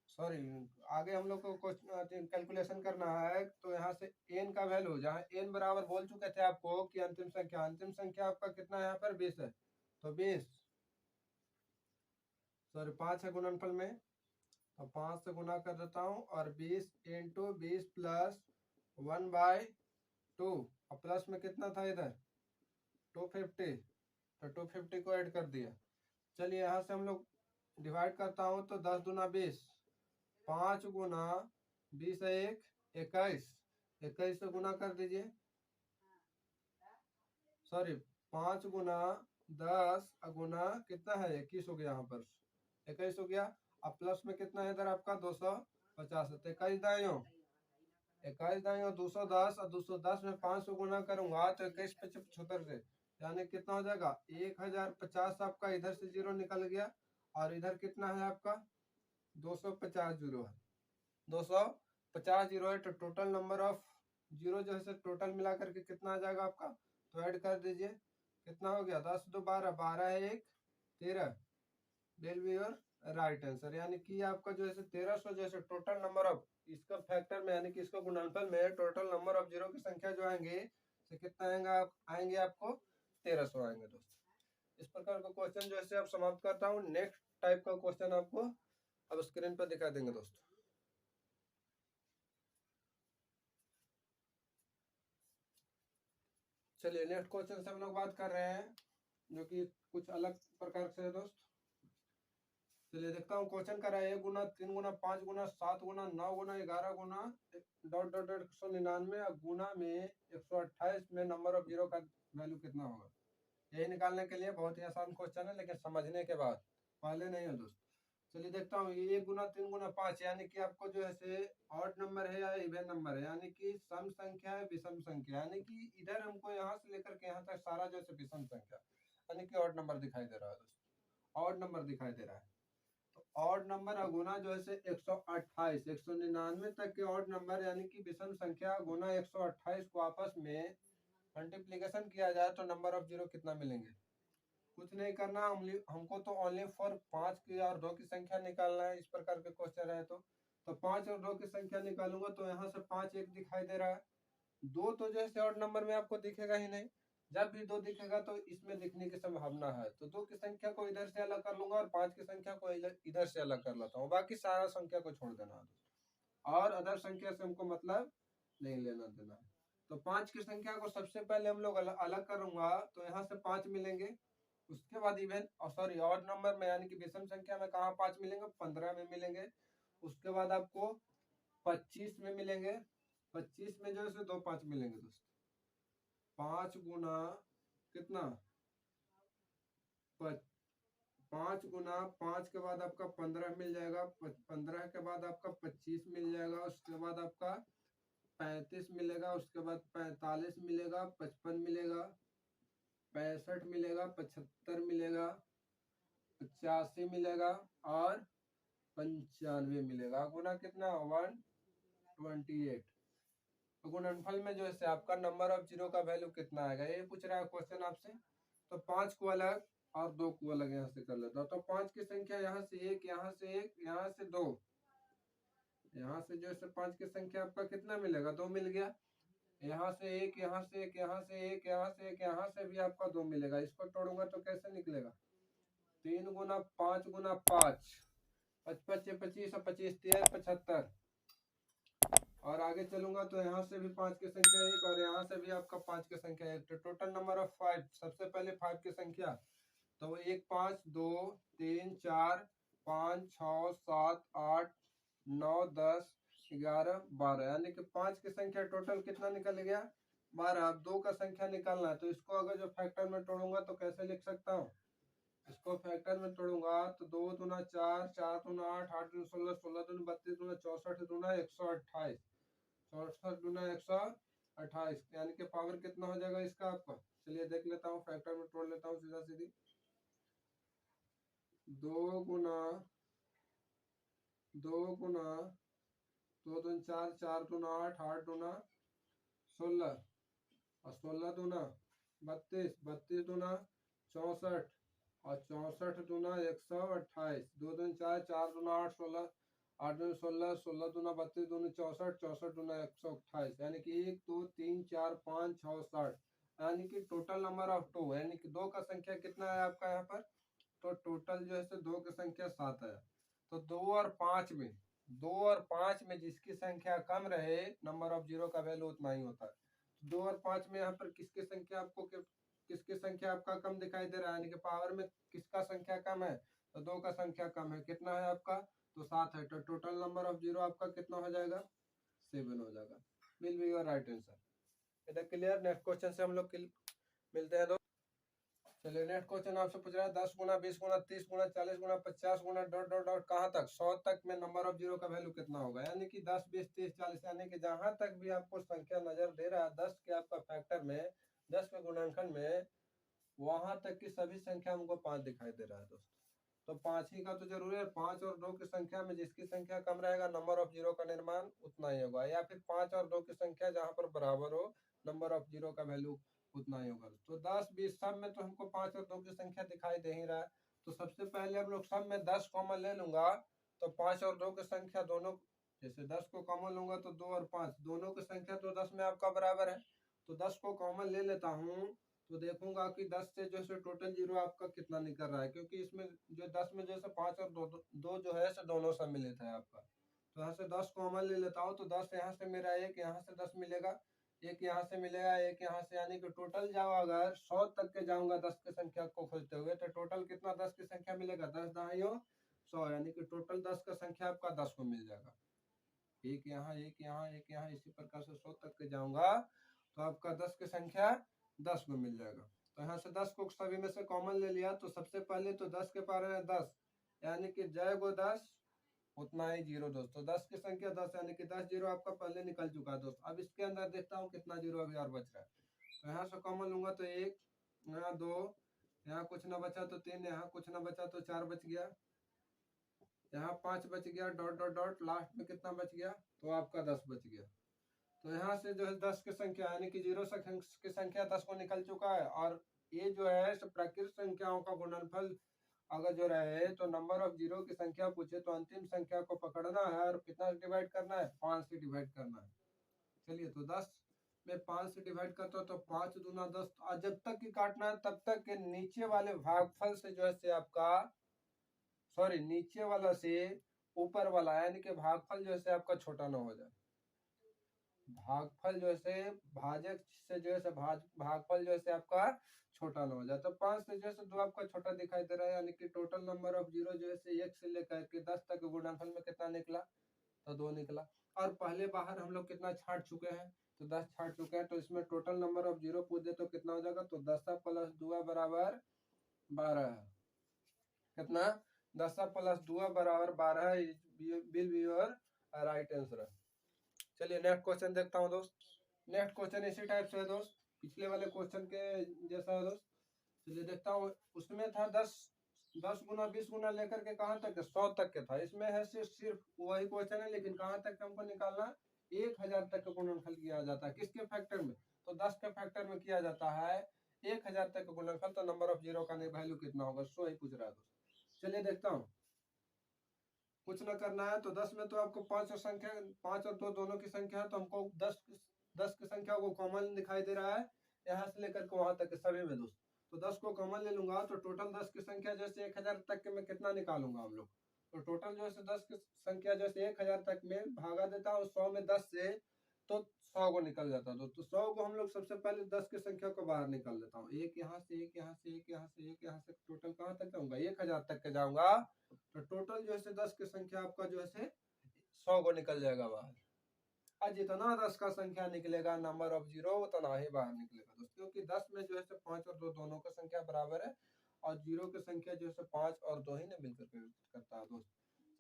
सॉरी, आगे हम लोग को कैलकुलेशन करना है। तो यहाँ से n का वैल्यू, जहाँ n बराबर बोल चुके थे आपको कि अंतिम संख्या आपका कितना है यहाँ पर 20 है, तो 20 सॉरी 5 है गुणनफल में, तो 5 से गुना कर देता हूँ और 20 इंटू 20 प्लस 1/2 और प्लस में कितना था इधर 250, तो 250 को ऐड कर दिया। चलिए यहाँ से हम लोग डिवाइड करता हूँ, तो 10 दूना 20, 5 गुना 20 है 21, 21 से गुना कर दीजिए, सॉरी 5 गुना 10 गुना कितना है 21 हो गया, यहाँ पर 21 हो गया। अब प्लस में कितना है इधर आपका 250, तो 21 दाइयों 210 और 210 में 500 गुना करूंगा तो 21 × 75 से यानी कितना हो जाएगा 1050। आपका इधर से जीरो निकल गया और इधर कितना है आपका 250 जीरो है, 250 जीरो है। तो टोटल नंबर ऑफ जीरो जो है टोटल मिला करके कितना आ जाएगा आपका, तो ऐड कर दीजिए, कितना हो गया 10 2 12, 12 है 1 13, will be your right answer. यानी कि आपका जो है 1300 जो है टोटल नंबर ऑफ, इसका फैक्टर में यानी कि इसका गुणनफल में टोटल नंबर ऑफ जीरो की संख्या जो आएंगे तो कितना आएंगे आपको 1300 आएंगे दोस्तों। इस प्रकार का क्वेश्चन जो है अब समाप्त करता हूँ। नेक्स्ट टाइप का क्वेश्चन आपको अब स्क्रीन पर दिखा देंगे दोस्तों। चलिए नेक्स्ट क्वेश्चन से हम लोग बात कर रहे हैं जो कि कुछ अलग प्रकार से है दोस्त। चलिए देखता हूँ क्वेश्चन कर रहा है 1 गुना 3 गुना 5 गुना 7 गुना 9 गुना 11 गुना ... 199 और गुना में 128 में नंबर ऑफ जीरो का वैल्यू कितना होगा। यही निकालने के लिए बहुत ही आसान क्वेश्चन है, लेकिन समझने के बाद, पहले नहीं है दोस्त। चलिए देखता हूँ ये 1 गुना 3 गुना 5 यानी कि आपको जो है ऑड नंबर है या इवन नंबर है, यानी कि सम संख्या है विषम संख्या, यानी कि इधर हमको यहाँ से लेकर के यहाँ तक सारा जो है विषम संख्या यानी कि ऑड नंबर दिखाई दे रहा है दोस्त, ऑड नंबर दिखाई दे रहा है। तो ऑड नंबर गुना जो है 128 199 तक के ऑड नंबर यानी कि विषम संख्या गुना 128 को आपस में मल्टीप्लिकेशन किया जाए तो नंबर ऑफ जीरो कितना मिलेंगे। कुछ नहीं करना, हमको तो ओनली फॉर 5 की और 2 की संख्या निकालना है। इस प्रकार के क्वेश्चन रहे तो 5 और 2 की संख्या निकालूंगा तो यहाँ से 5 1 दिखाई दे रहा है, 2 तो जैसे ऑड नंबर में आपको दिखेगा ही नहीं, जब भी 2 दिखेगा तो इसमें दिखने की संभावना है। तो 2 की संख्या को इधर से अलग कर लूंगा और 5 की संख्या को इधर से अलग कर लेता हूँ, बाकी सारा संख्या को छोड़ देना है और अदर संख्या से हमको मतलब नहीं लेना देना है। तो 5 की संख्या को सबसे पहले हम लोग अलग करूंगा तो यहाँ से 5 मिलेंगे, उसके बाद इवन सॉरी ऑड नंबर में यानी कि विषम संख्या में कहाँ 5 मिलेंगे 15 में मिलेंगे, उसके बाद आपको 25 में मिलेंगे, 25 में जो है 2 5 मिलेंगे दोस्त। 5 गुना कितना 5 गुना 5 के बाद आपका 15 मिल जाएगा, 15 के बाद आपका 25 मिल जाएगा, उसके बाद आपका 35 मिलेगा, उसके बाद 45 मिलेगा, 55 मिलेगा, 65 मिलेगा, 75 मिलेगा, 85 मिलेगा और 95 मिलेगा। गुना कितना 128। तो गुणनफल में जो है आपका नंबर ऑफ जीरो का वैल्यू कितना आएगा, ये पूछ रहा है क्वेश्चन आपसे। तो 5 को अलग और 2 को अलग यहाँ से कर लेता हूँ। तो 5 की संख्या यहाँ से 1 यहाँ से 1 यहाँ से 2, यहाँ से जो है 5 की संख्या आपका कितना मिलेगा 2 मिल गया, यहाँ से 1 यहाँ से 1 यहाँ से 1 यहाँ से 1 यहाँ से भी आपका 2 मिलेगा। इसको तोड़ूंगा तो कैसे निकलेगा 3 गुना 5 गुना 5 55 25 और 25 13 75 और आगे चलूंगा तो यहाँ से भी 5 की संख्या 1 और यहाँ से भी आपका 5 की संख्या 1, तो टोटल नंबर ऑफ 5 सबसे पहले 5 की संख्या तो 1 5 2 3 4 5 6 7 8 9 10 11 12 यानी कि 5 की संख्या टोटल कितना निकल गया 12। अब 2 का संख्या निकालना है तो इसको अगर जो फैक्टर में तोड़ूंगा तो कैसे लिख सकता हूँ, इसको फैक्टर में तोड़ूंगा तो 2 दूना 4, 4 दूना 8, 8 दूना 16, 16 दूना 32 दूना 64 दूना 128, 64 दूना 128, यानी कि पावर कितना हो जाएगा इसका आपका। चलिए देख लेता हूँ, फैक्टर में तोड़ लेता हूँ सीधा सीधी। 2 गुना 2 गुना 2 दूना 4, 4 दूना 8, 8 दूना 16 और 16 दूना 32, 32 दूना 64 और 64 दूना 128, 2 दूना 4, 4 दूना 8, 16, 8 दूना 16, 16 दूना 32 दूना 64, 64 दूना 128, यानी कि 1 2 3 4 5 6 7, यानी कि टोटल नंबर ऑफ 2, यानी कि 2 का संख्या कितना है आपका यहाँ पर, तो टोटल जो है 2 की संख्या 7 है। तो 2 और 5 में 2 और 5 में जिसकी संख्या कम रहे नंबर ऑफ जीरो का वैल्यू उतना ही होता है। 2 और 5 में यहाँ पर किसकी संख्या आपको किसकी संख्या आपका कम दिखाई दे रहा है, यानी कि पावर में किसका संख्या कम है, तो 2 का संख्या कम है, कितना है आपका, तो 7 है। तो टोटल नंबर ऑफ जीरो आपका कितना हो जाएगा, 7 हो जाएगा। Will be your right answer. इधर क्लियर। नेक्स्ट क्वेश्चन से हम लोग मिलते हैं। चलिए नेक्स्ट क्वेश्चन आपसे पूछ रहा है 10 गुना 20 गुना 30 गुना 40 गुना 50 गुना डॉट डॉट डॉट कहाँ तक 100 तक में नंबर ऑफ जीरो का वैल्यू कितना होगा, यानी कि 10 20 30 40, यानी कि जहां तक भी आपको संख्या नजर दे रहा है 10 के आपका फैक्टर में, 10 के गुणनखंड में, वहां तक की सभी संख्या हमको 5 दिखाई दे रहा है दोस्तों। तो 5 ही का तो जरूरी है। 5 और 2 की संख्या में जिसकी संख्या कम रहेगा नंबर ऑफ जीरो का निर्माण उतना ही होगा, या फिर 5 और 2 की संख्या जहां पर बराबर हो नंबर ऑफ जीरो का वैल्यू उतना ही होगा। तो 10 20 सब में तो हमको 5 और 2 की संख्या दिखाई दे ही रहा है। तो सबसे पहले हम लोग सब में 10 कॉमन ले लूंगा, तो 5 और 2 की संख्या दोनों, जैसे 10 को कॉमन लूंगा तो 2 और 5 दोनों की संख्या तो 10 में आपका बराबर है। तो 10 को कॉमन ले लेता हूँ तो देखूंगा कि 10 से जो है टोटल जीरो आपका कितना निकल रहा है, क्योंकि इसमें जो 10 में जैसे 5 और 2 जो है दोनों सम्मिलित है आपका। तो यहाँ से 10 कॉमन ले लेता हूँ तो 10 यहाँ से मेरा एक यहाँ से 10 मिलेगा, एक यहाँ से मिलेगा, एक यहाँ से, यानी कि टोटल जाओ अगर 100 तक के जाऊंगा 10 की संख्या को खोजते हुए तो टोटल कितना 10 की संख्या मिलेगा, 10 दहाइयों 100, यानी कि टोटल 10 का संख्या आपका 10 को मिल जाएगा। एक यहाँ एक यहाँ एक यहाँ, इसी प्रकार से 100 तक के जाऊंगा तो आपका 10 की संख्या 10 को मिल जाएगा। तो यहाँ से 10 को सभी में से कॉमन ले लिया तो सबसे पहले तो 10 के पारे में 10, यानी कि जय गो 10 उतना ही जीरो दोस्तों। 10 की संख्या 10, यानी कि 10 जीरो आपका पहले निकल चुका है दोस्त। अब इसके अंदर देखता हूँ कितना जीरो अभी और बच रहा है। तो यहाँ से कॉमन लूंगा तो 1, यहाँ 2, यहाँ कुछ ना बचा तो 3, यहाँ कुछ ना बचा तो 4 बच गया, यहाँ 5 बच गया, डॉट डॉट डॉट लास्ट में कितना बच गया, तो आपका 10 बच गया। तो यहाँ से जो है 10 की संख्या यानी कि जीरो की संख्या 10 को निकल चुका है। और ये जो है प्राकृतिक संख्याओं का गुणनफल अगर जो रहे तो नंबर ऑफ जीरो की संख्या पूछे तो अंतिम संख्या को पकड़ना है और कितना डिवाइड करना है, 5 से डिवाइड करना है। चलिए तो 10 में 5 से डिवाइड करता हूँ तो 5 दूना 10, और जब तक की काटना है तब तक के नीचे वाले भागफल से जो है आपका, सॉरी नीचे वाला से ऊपर वाला, यानी कि भागफल जो है आपका छोटा ना हो जाए। भागफल जो है भाजक से जो है भागफल जो है आपका छोटा ना हो जाए। तो 5 से जो है 2 आपका छोटा दिखाई दे रहा है, यानी कि टोटल नंबर ऑफ जीरो जो है 1 से लेकर के 10 तक गुणनफल में कितना निकला, तो 2 निकला। और पहले बाहर हम लोग कितना छाट चुके हैं, तो 10 छाट चुके हैं। तो इसमें टोटल नंबर ऑफ जीरो पूछ दे तो कितना हो जाएगा, तो 10 प्लस 2 बराबर 12 है। कितना, 10 प्लस 2 बराबर 12 will be your right answer. चलिए नेक्स्ट क्वेश्चन देखता हूँ दोस्त। नेक्स्ट क्वेश्चन इसी टाइप से है दोस्त, पिछले वाले क्वेश्चन के जैसा है दोस्त। चलिए देखता हूँ, उसमें था 10 गुना 20 गुना लेकर के कहाँ तक, 100 तक के था। इसमें है सिर्फ वही क्वेश्चन है, लेकिन कहाँ तक हमको निकालना, 1000 तक का गुणनफल किया जाता है। किसके फैक्टर में, तो 10 के फैक्टर में किया जाता है 1000 तक का गुणनफल। तो नंबर ऑफ जीरो का वैल्यू कितना होगा, सो ही पूछ रहा है दोस्त। चलिए देखता हूँ, कुछ ना करना है। तो 10 में तो आपको 5 और संख्या, 5 और 2 दोनों की संख्या है, तो हमको 10 की संख्या को कॉमन दिखाई दे रहा है यहाँ से लेकर के वहां तक के सभी में दोस्त। तो 10 को कॉमन ले लूंगा तो टोटल 10 की संख्या जैसे 1000 तक के में कितना निकालूंगा हम लोग, तो टोटल जो है 10 की संख्या जैसे 1000 तक में भागा देता हूँ 100 में 10 से, तो 100 को निकल जाता। तो 100 को हम लोग सबसे पहले 10 की संख्या को बाहर निकाल लेता हूँ, एक यहाँ से एक यहाँ से एक यहाँ से एक यहाँ से, टोटल कहाँ तक जाऊंगा, 1000 तक के जाऊंगा। तो टोटल जो है 10 की संख्या आपका जो है 100 को निकल जाएगा बाहर। और जितना 10 का संख्या निकलेगा नंबर ऑफ जीरो उतना ही बाहर निकलेगा दोस्तों, क्योंकि 10 में जो है 5 और 2 दोनों का संख्या बराबर है, और जीरो की संख्या जो है 5 और 2 ही ने मिलकर के करता है दोस्त।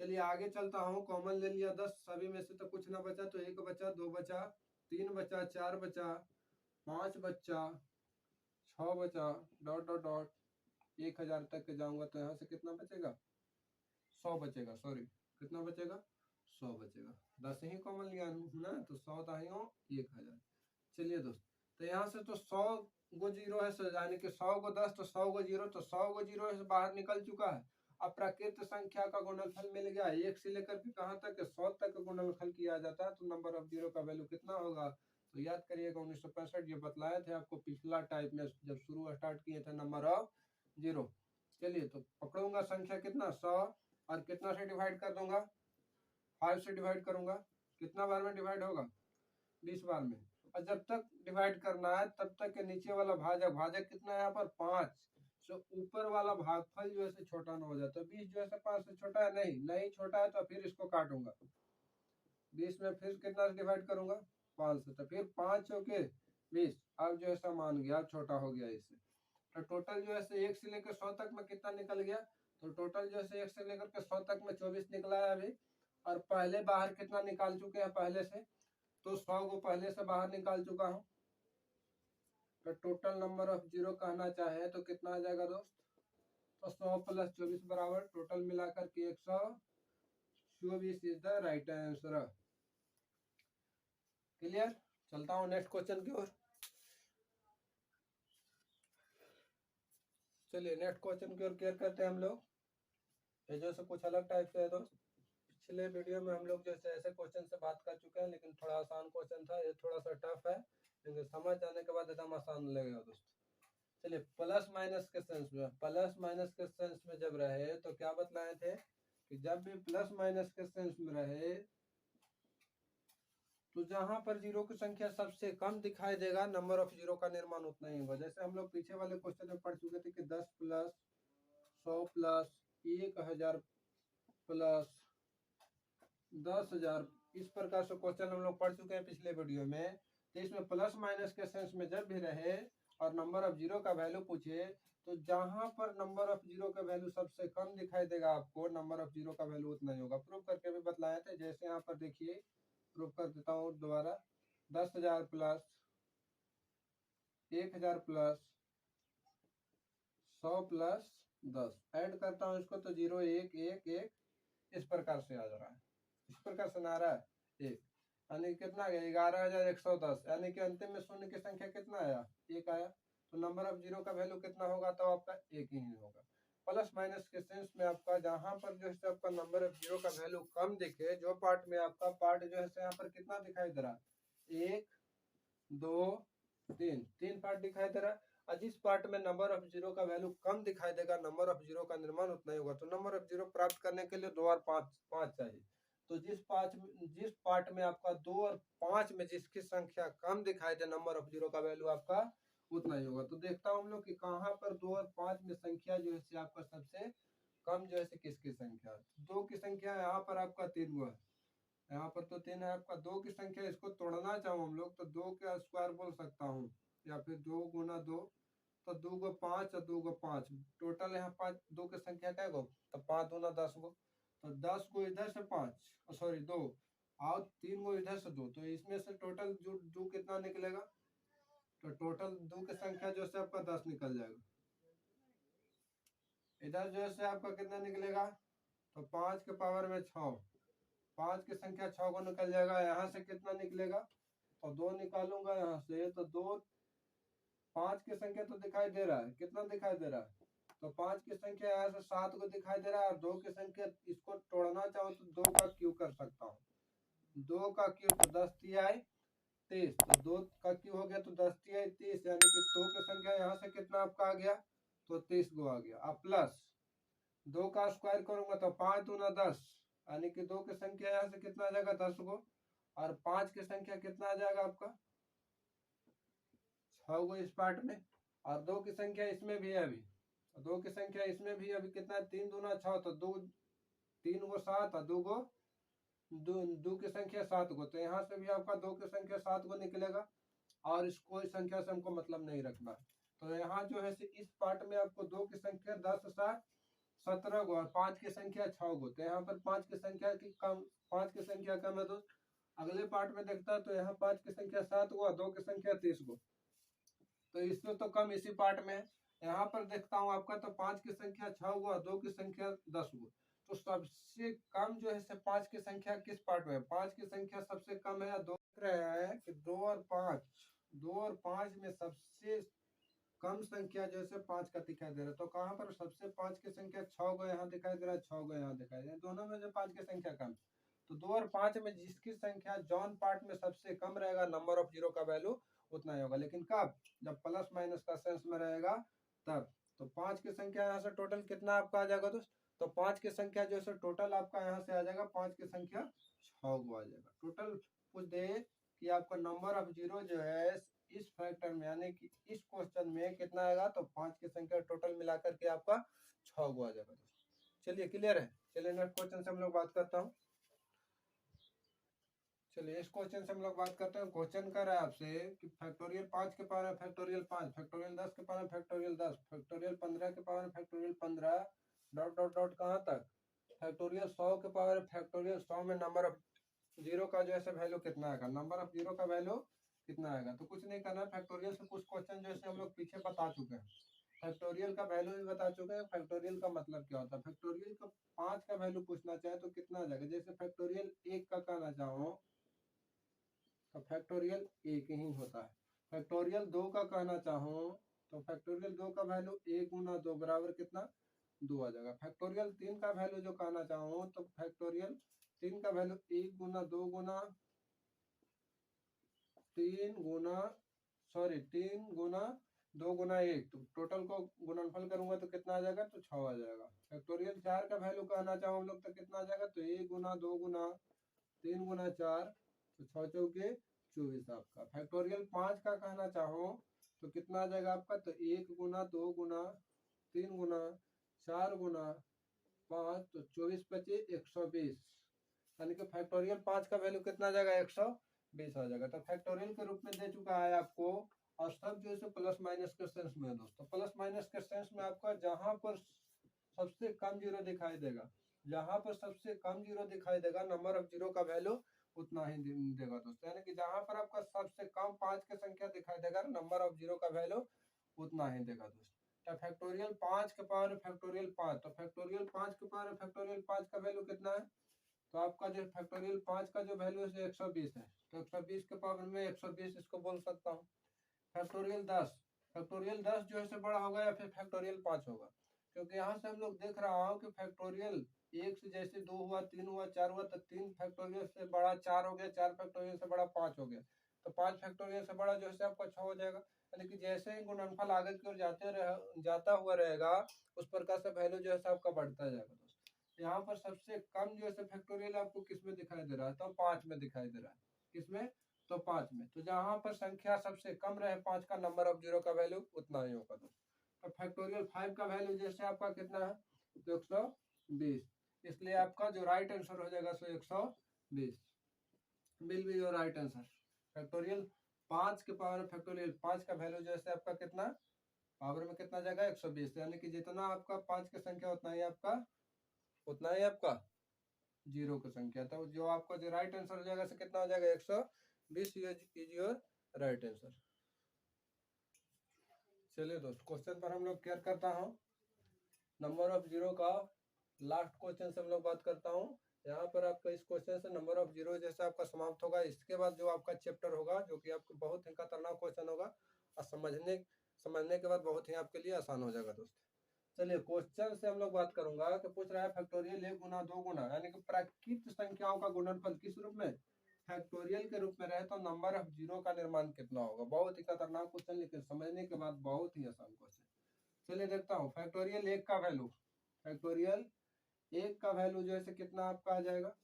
चलिए आगे चलता हूँ। कॉमन ले लिया 10, सभी में से तो कुछ ना बचा, तो 1 बचा, 2 बचा, 3 बचा, 4 बचा, 5 बचा, 6 बचा, डॉट डॉट डॉट 1000 तक के जाऊंगा तो यहाँ से कितना बचेगा, 100 बचेगा। सॉरी, कितना बचेगा, 100 बचेगा। 10 ही कॉमन लिया ना, तो 100 दाही हो 1000। चलिए दोस्त, तो यहाँ से तो 100 गो जीरो है, यानी कि 100 गो 10 तो 100 गो जीरो, तो 100 गो जीरो से बाहर निकल चुका है। अब प्राकृत संख्या का गुणनफल मिल गया, 1 से लेकर के कहाँ तक, 100 तक गुणनफल किया जाता है, तो नंबर ऑफ जीरो का वैल्यू कितना होगा। तो याद करिएगा 1965 ये बतलाए थे आपको पिछला टाइप में जब शुरू स्टार्ट किए थे नंबर ऑफ जीरो। चलिए तो पकड़ूंगा संख्या कितना, 100, और कितना से डिवाइड कर दूंगा, 5 से डिवाइड करूंगा। कितना बार में डिवाइड होगा, 20 बार में। और जब तक डिवाइड करना है तब तक के नीचे वाला भाजक, भाजक कितना है यहाँ पर 5, तो ऊपर वाला भागफल जो है छोटा ना हो जाए। तो 20 जो है 5 से छोटा है, नहीं छोटा है, तो फिर इसको काटूंगा। 20 में फिर कितना से डिवाइड करूंगा, 5 से, तो फिर 5 के 20, अब जो है मान गया, अब छोटा हो गया इससे। तो टोटल जो है 1 से लेकर 100 तक में कितना निकल गया, तो टोटल जो है 1 से लेकर के 100 तक में 24 निकला है अभी। और पहले बाहर कितना निकाल चुके हैं पहले से, तो 100 को पहले से बाहर निकाल चुका हूँ। तो टोटल नंबर ऑफ जीरो कहना चाहे तो कितना आ जाएगा दोस्त, तो 100 प्लस 24 बराबर टोटल मिलाकर के 124 is the right answer. Clear. चलता हूँ नेक्स्ट क्वेश्चन की ओर। चलिए नेक्स्ट क्वेश्चन की ओर केयर करते हैं हम लोग। ये जो से कुछ अलग टाइप से है दोस्त। पिछले वीडियो में हम लोग जैसे ऐसे क्वेश्चन से बात कर चुके हैं, लेकिन थोड़ा आसान क्वेश्चन था, ये थोड़ा सा टफ है, लेकिन समझ जाने के बाद एकदम आसान लगेगा दोस्त। चलिए प्लस माइनस के सेंस में, प्लस माइनस के सेंस में जब रहे तो क्या बतलाए थे कि जब भी प्लस माइनस के सेंस में रहे तो जहां पर जीरो की संख्या सबसे कम दिखाई देगा नंबर ऑफ जीरो का निर्माण उतना ही होगा। जैसे हम लोग पीछे वाले क्वेश्चन में पढ़ चुके थे कि 10 प्लस 100 प्लस 1000 प्लस 10,000, इस प्रकार से क्वेश्चन हम लोग पढ़ चुके हैं पिछले वीडियो में। तो इसमें प्लस माइनस के सेंस में जब भी रहे और नंबर ऑफ जीरो का वैल्यू पूछे, तो जहां पर नंबर ऑफ जीरो का वैल्यू सबसे कम दिखाई देगा आपको, नंबर ऑफ जीरो का वैल्यू उतना ही होगा। प्रूव करके भी बतलाए थे, जैसे यहाँ पर देखिए प्रूव कर देता हूँ दोबारा। 10,000 प्लस 1,000 प्लस 100 प्लस 10 ऐड करता हूँ इसको, तो 0 1 1 1 इस प्रकार से आ जा रहा है, इस प्रकार से ना रहा है 1, यानी कितना गया 11,110, यानी कि अंतिम में शून्य की संख्या कितना आया, 1 आया। तो नंबर ऑफ जीरो का वैल्यू कितना होगा, तो आपका 1 ही होगा। प्लस माइनस के सेंस में आपका जहां पर जो है आपका नंबर ऑफ जीरो का वैल्यू कम दिखे, जो पार्ट में आपका पार्ट जो है यहाँ पर कितना दिखाई दे रहा, 1 2 3, 3 पार्ट दिखाई दे रहा है। और जिस पार्ट में नंबर ऑफ जीरो का वैल्यू कम दिखाई देगा, नंबर ऑफ जीरो का निर्माण उतना ही होगा। तो नंबर ऑफ जीरो प्राप्त करने के लिए 2 और 5 चाहिए। तो जिस पार्ट में आपका 2 और 5 में जिसकी संख्या कम दिखाई दे, नंबर ऑफ जीरो का वैल्यू आपका उतना ही होगा। तो देखता हूँ हम लोग कि कहाँ पर 2 और 5 में संख्या जो है आपका सबसे कम जो है किसकी संख्या, 2 की संख्या यहाँ पर आपका 3 है, यहाँ पर तो 3 है आपका। 2 की संख्या इसको तोड़ना चाहूँ हम लोग तो 2 का स्क्वायर बोल सकता हूँ, या फिर 2 गुना 2, तो 2 गो 5 और 2 गो 5, टोटल यहाँ 5, 2 की संख्या क्या गो, तो 5 दूना 10 गो, तो 10 गो इधर से 5, सॉरी 2, और 3 गो इधर से 2, तो इसमें से टोटल जो 2 कितना निकलेगा, तो टोटल 2 की संख्या जो है आपका 10 निकल जाएगा। इधर जो है आपका कितना निकलेगा, तो 5 के पावर में 6, 5 की संख्या 6 को निकल जाएगा। यहाँ से कितना निकलेगा, तो 2 निकालूंगा यहाँ से, तो 2 5 की संख्या तो दिखाई दे रहा है, कितना दिखाई दे रहा है, तो 5 की संख्या यहाँ से 7 को दिखाई दे रहा है, और 2 की संख्या इसको तोड़ना चाहो तो 2 का क्यूब कर सकता हूँ, 2 का क्यूब तो 10 तिहाई 30, तो 2 का क्यूब हो गया तो 10 तिहाई 30, यानी कि 2 की संख्या यहाँ से कितना आपका आ गया, तो 30 गो आ गया। अब प्लस 2 का स्क्वायर करूंगा तो 5 दूना 10, यानी कि 2 की संख्या यहाँ से कितना आ जाएगा 10 गो, और 5 की संख्या कितना आ जाएगा आपका 6 गो इस पार्ट में, और 2 की संख्या इसमें भी है अभी, 2 की संख्या इसमें भी अभी कितना है 3 दूना 6, तो 2 3 गो 7 और 2 गो दो की संख्या 7 को, तो यहाँ से भी आपका 2 की संख्या 7 को निकलेगा और इस कोई संख्या से हमको मतलब नहीं रखना। तो यहाँ जो है इस पार्ट में आपको 2 की संख्या 10 7 17 गो और 5 की संख्या 6 गो, तो यहाँ पर 5 की संख्या की कम, 5 की संख्या कम है दोस्त। अगले पार्ट में देखता है तो यहाँ 5 की संख्या 7 गो और 2 की संख्या 30 गो, तो इससे तो कम इसी पार्ट में है। यहाँ पर देखता हूँ आपका तो 5 की संख्या 6 गो और 2 की संख्या 10 गो, तो सबसे कम जो है 5 की संख्या किस पार्ट में है? 5 की संख्या सबसे कम है या 2 रहा है कि 2 और 5 में सबसे कम संख्या जो है 5 का दिखाई दे रहा है। तो कहाँ पर सबसे 5 की संख्या 6 को यहाँ दिखाई दे रहा है, 6 को यहाँ दिखाई दे रहा है, दोनों में जो 5 की संख्या कम, तो 2 और 5 में जिसकी संख्या जॉन पार्ट में सबसे कम रहेगा नंबर ऑफ जीरो का वैल्यू उतना ही होगा। लेकिन कब? जब प्लस माइनस का सेंस में रहेगा तब। तो 5 की संख्या यहाँ से टोटल कितना आपका आ जाएगा दोस्त? तो 5 की संख्या जो है टोटल आपका यहाँ से आ जाएगा 5 की संख्या 6 को आ जाएगा। टोटल पूछ दे कि आपका नंबर ऑफ जीरो जो है इस फैक्टर में यानी कि इस क्वेश्चन में कितना आएगा, तो 5 की संख्या टोटल मिलाकर के आपका 6 को आ जाएगा। चलिए क्लियर है। चलिए नेक्स्ट क्वेश्चन से हम लोग बात करता हूँ। चलिए इस क्वेश्चन से हम लोग बात करते हैं। क्वेश्चन कर रहा है आपसे कि फैक्टोरियल 5 के पावर फैक्टोरियल 5, फैक्टोरियल 10 के पावर फैक्टोरियल 10, फैक्टोरियल 15 के power factorial 15 dot dot dot कहाँ तक, फैक्टोरियल 100 के पावर फैक्टोरियल 100 में नंबर ऑफ जीरो का जो है वैल्यू कितना आएगा, नंबर ऑफ जीरो का वैल्यू कितना आएगा। तो कुछ नहीं करना, फैक्टोरियल से कुछ क्वेश्चन जो है हम लोग पीछे बता चुके हैं, फैक्टोरियल का वैल्यू भी बता चुके हैं, फैक्टोरियल का मतलब क्या होता है। फैक्टोरियल का 5 का वैल्यू पूछना चाहे तो कितना आ जाएगा, जैसे फैक्टोरियल 1 का कहना चाहो तो फैक्टोरियल 1 ही होता है। फैक्टोरियल 2 का कहना चाहो तो फैक्टोरियल 2 का वैल्यू 1 गुना 2 बराबर कितना, 2 आ जाएगा। फैक्टोरियल 3 का वैल्यू जो कहना चाहो तो फैक्टोरियल 3 का वैल्यू 1 गुना 2 गुना 3 गुना 3 गुना 2 गुना 1, तो टोटल को गुणनफल करूंगा तो कितना आ जाएगा, तो 6 आ जाएगा। फैक्टोरियल 4 का वैल्यू कहना चाहो हम लोग तो कितना आ जाएगा, तो 1 गुना 2 गुना 3 गुना 4, तो 6 चौके 24 आपका। फैक्टोरियल 5 का कहना चाहो तो कितना आ जाएगा आपका, तो 1 गुना 2 गुना 3 गुना 4 गुना 5, तो 24 बचे 120, यानी कि फैक्टोरियल 5 का वैल्यू कितना आ जाएगा, 120 आ जाएगा। तो फैक्टोरियल के रूप में दे चुका है आपको, और सब जो है प्लस माइनस के सेंस में है दोस्तों। प्लस माइनस के सेंस में आपका जहां पर सबसे कम जीरो दिखाई देगा, जहां पर सबसे कम जीरो दिखाई देगा नंबर ऑफ जीरो का वैल्यू उतना ही देगा दोस्तों, यानी कि जहां पर आपका सबसे कम 5 की संख्या दिखाई देगा नंबर ऑफ जीरो का वैल्यू उतना ही देगा दोस्तों। तो फैक्टोरियल 5 के पावर फैक्टोरियल 5, तो फैक्टोरियल 5 के पावर फैक्टोरियल 5 का वैल्यू कितना है, तो आपका जो फैक्टोरियल 5 का जो वैल्यू है 120 है, तो 120 के पावर में 120 इसको बोल सकता हूँ। फैक्टोरियल 10, फैक्टोरियल 10 जो है बड़ा होगा या फिर फैक्टोरियल 5 होगा, क्योंकि यहाँ से हम लोग देख रहा हूँ कि फैक्टोरियल 1 से जैसे 2 हुआ 3 हुआ 4 हुआ, तो 3 फैक्टोरियल से बड़ा 4 हो गया, 4 फैक्टोरियल से बड़ा 5 हो गया, तो 5 फैक्टोरियल से बड़ा जो है आपका 6 हो जाएगा। यानी कि जैसे ही गुणनफल आगे की ओर जाता हुआ रहेगा उस प्रकार से वैल्यू जो है आपका बढ़ता जाएगा दोस्तों। यहाँ पर सबसे कम जो है फैक्टोरियल आपको किसमें दिखाई दे रहा है, तो 5 में दिखाई दे रहा है। किसमें, तो 5 में। तो जहां पर संख्या सबसे कम रहे 5 का, नंबर ऑफ जीरो का वैल्यू उतना ही होगा दोस्तों। तो फैक्टोरियल 5 का वैल्यू जैसे आपका कितना है, तो 120, इसलिए आपका जो राइट आंसर हो जाएगा सो 120 will be your right answer. Factorial 5 के पावर फैक्टोरियल 5 का वैल्यू जैसे आपका कितना पावर में कितना जाएगा, 120, यानी कि जितना आपका 5 की संख्या उतना ही आपका जीरो की संख्या। तो जो आपका जो राइट आंसर हो जाएगा कितना हो जाएगा, 120 इज योर राइट आंसर। चलिए दोस्त क्वेश्चन पर हम लोग केयर करता हूँ। नंबर ऑफ जीरो का लास्ट क्वेश्चन से हम लोग बात करता हूँ। यहाँ पर आपका इस क्वेश्चन से नंबर ऑफ जीरो जैसे आपका समाप्त होगा। इसके बाद जो आपका चैप्टर होगा जो कि आपको बहुत ही खतरनाक क्वेश्चन होगा और समझने के बाद बहुत ही आपके लिए आसान हो जाएगा दोस्त। चलिए क्वेश्चन से हम लोग बात करूंगा कि पूछ रहा है फैक्टोरियल 1 गुना 2 गुना यानी कि प्राकृत संख्याओं का गुणनफल किस रूप में, फैक्टोरियल के रूप में रहे तो नंबर ऑफ जीरो का निर्माण कितना होगा। बहुत ही खतरनाक क्वेश्चन, लेकिन समझने के बाद बहुत ही आसान क्वेश्चन। चलिए देखता हूँ फैक्टोरियल 1 का वैल्यू, फैक्टोरियल 1 का वैल्यू जो है कितना आपका आ जाएगा,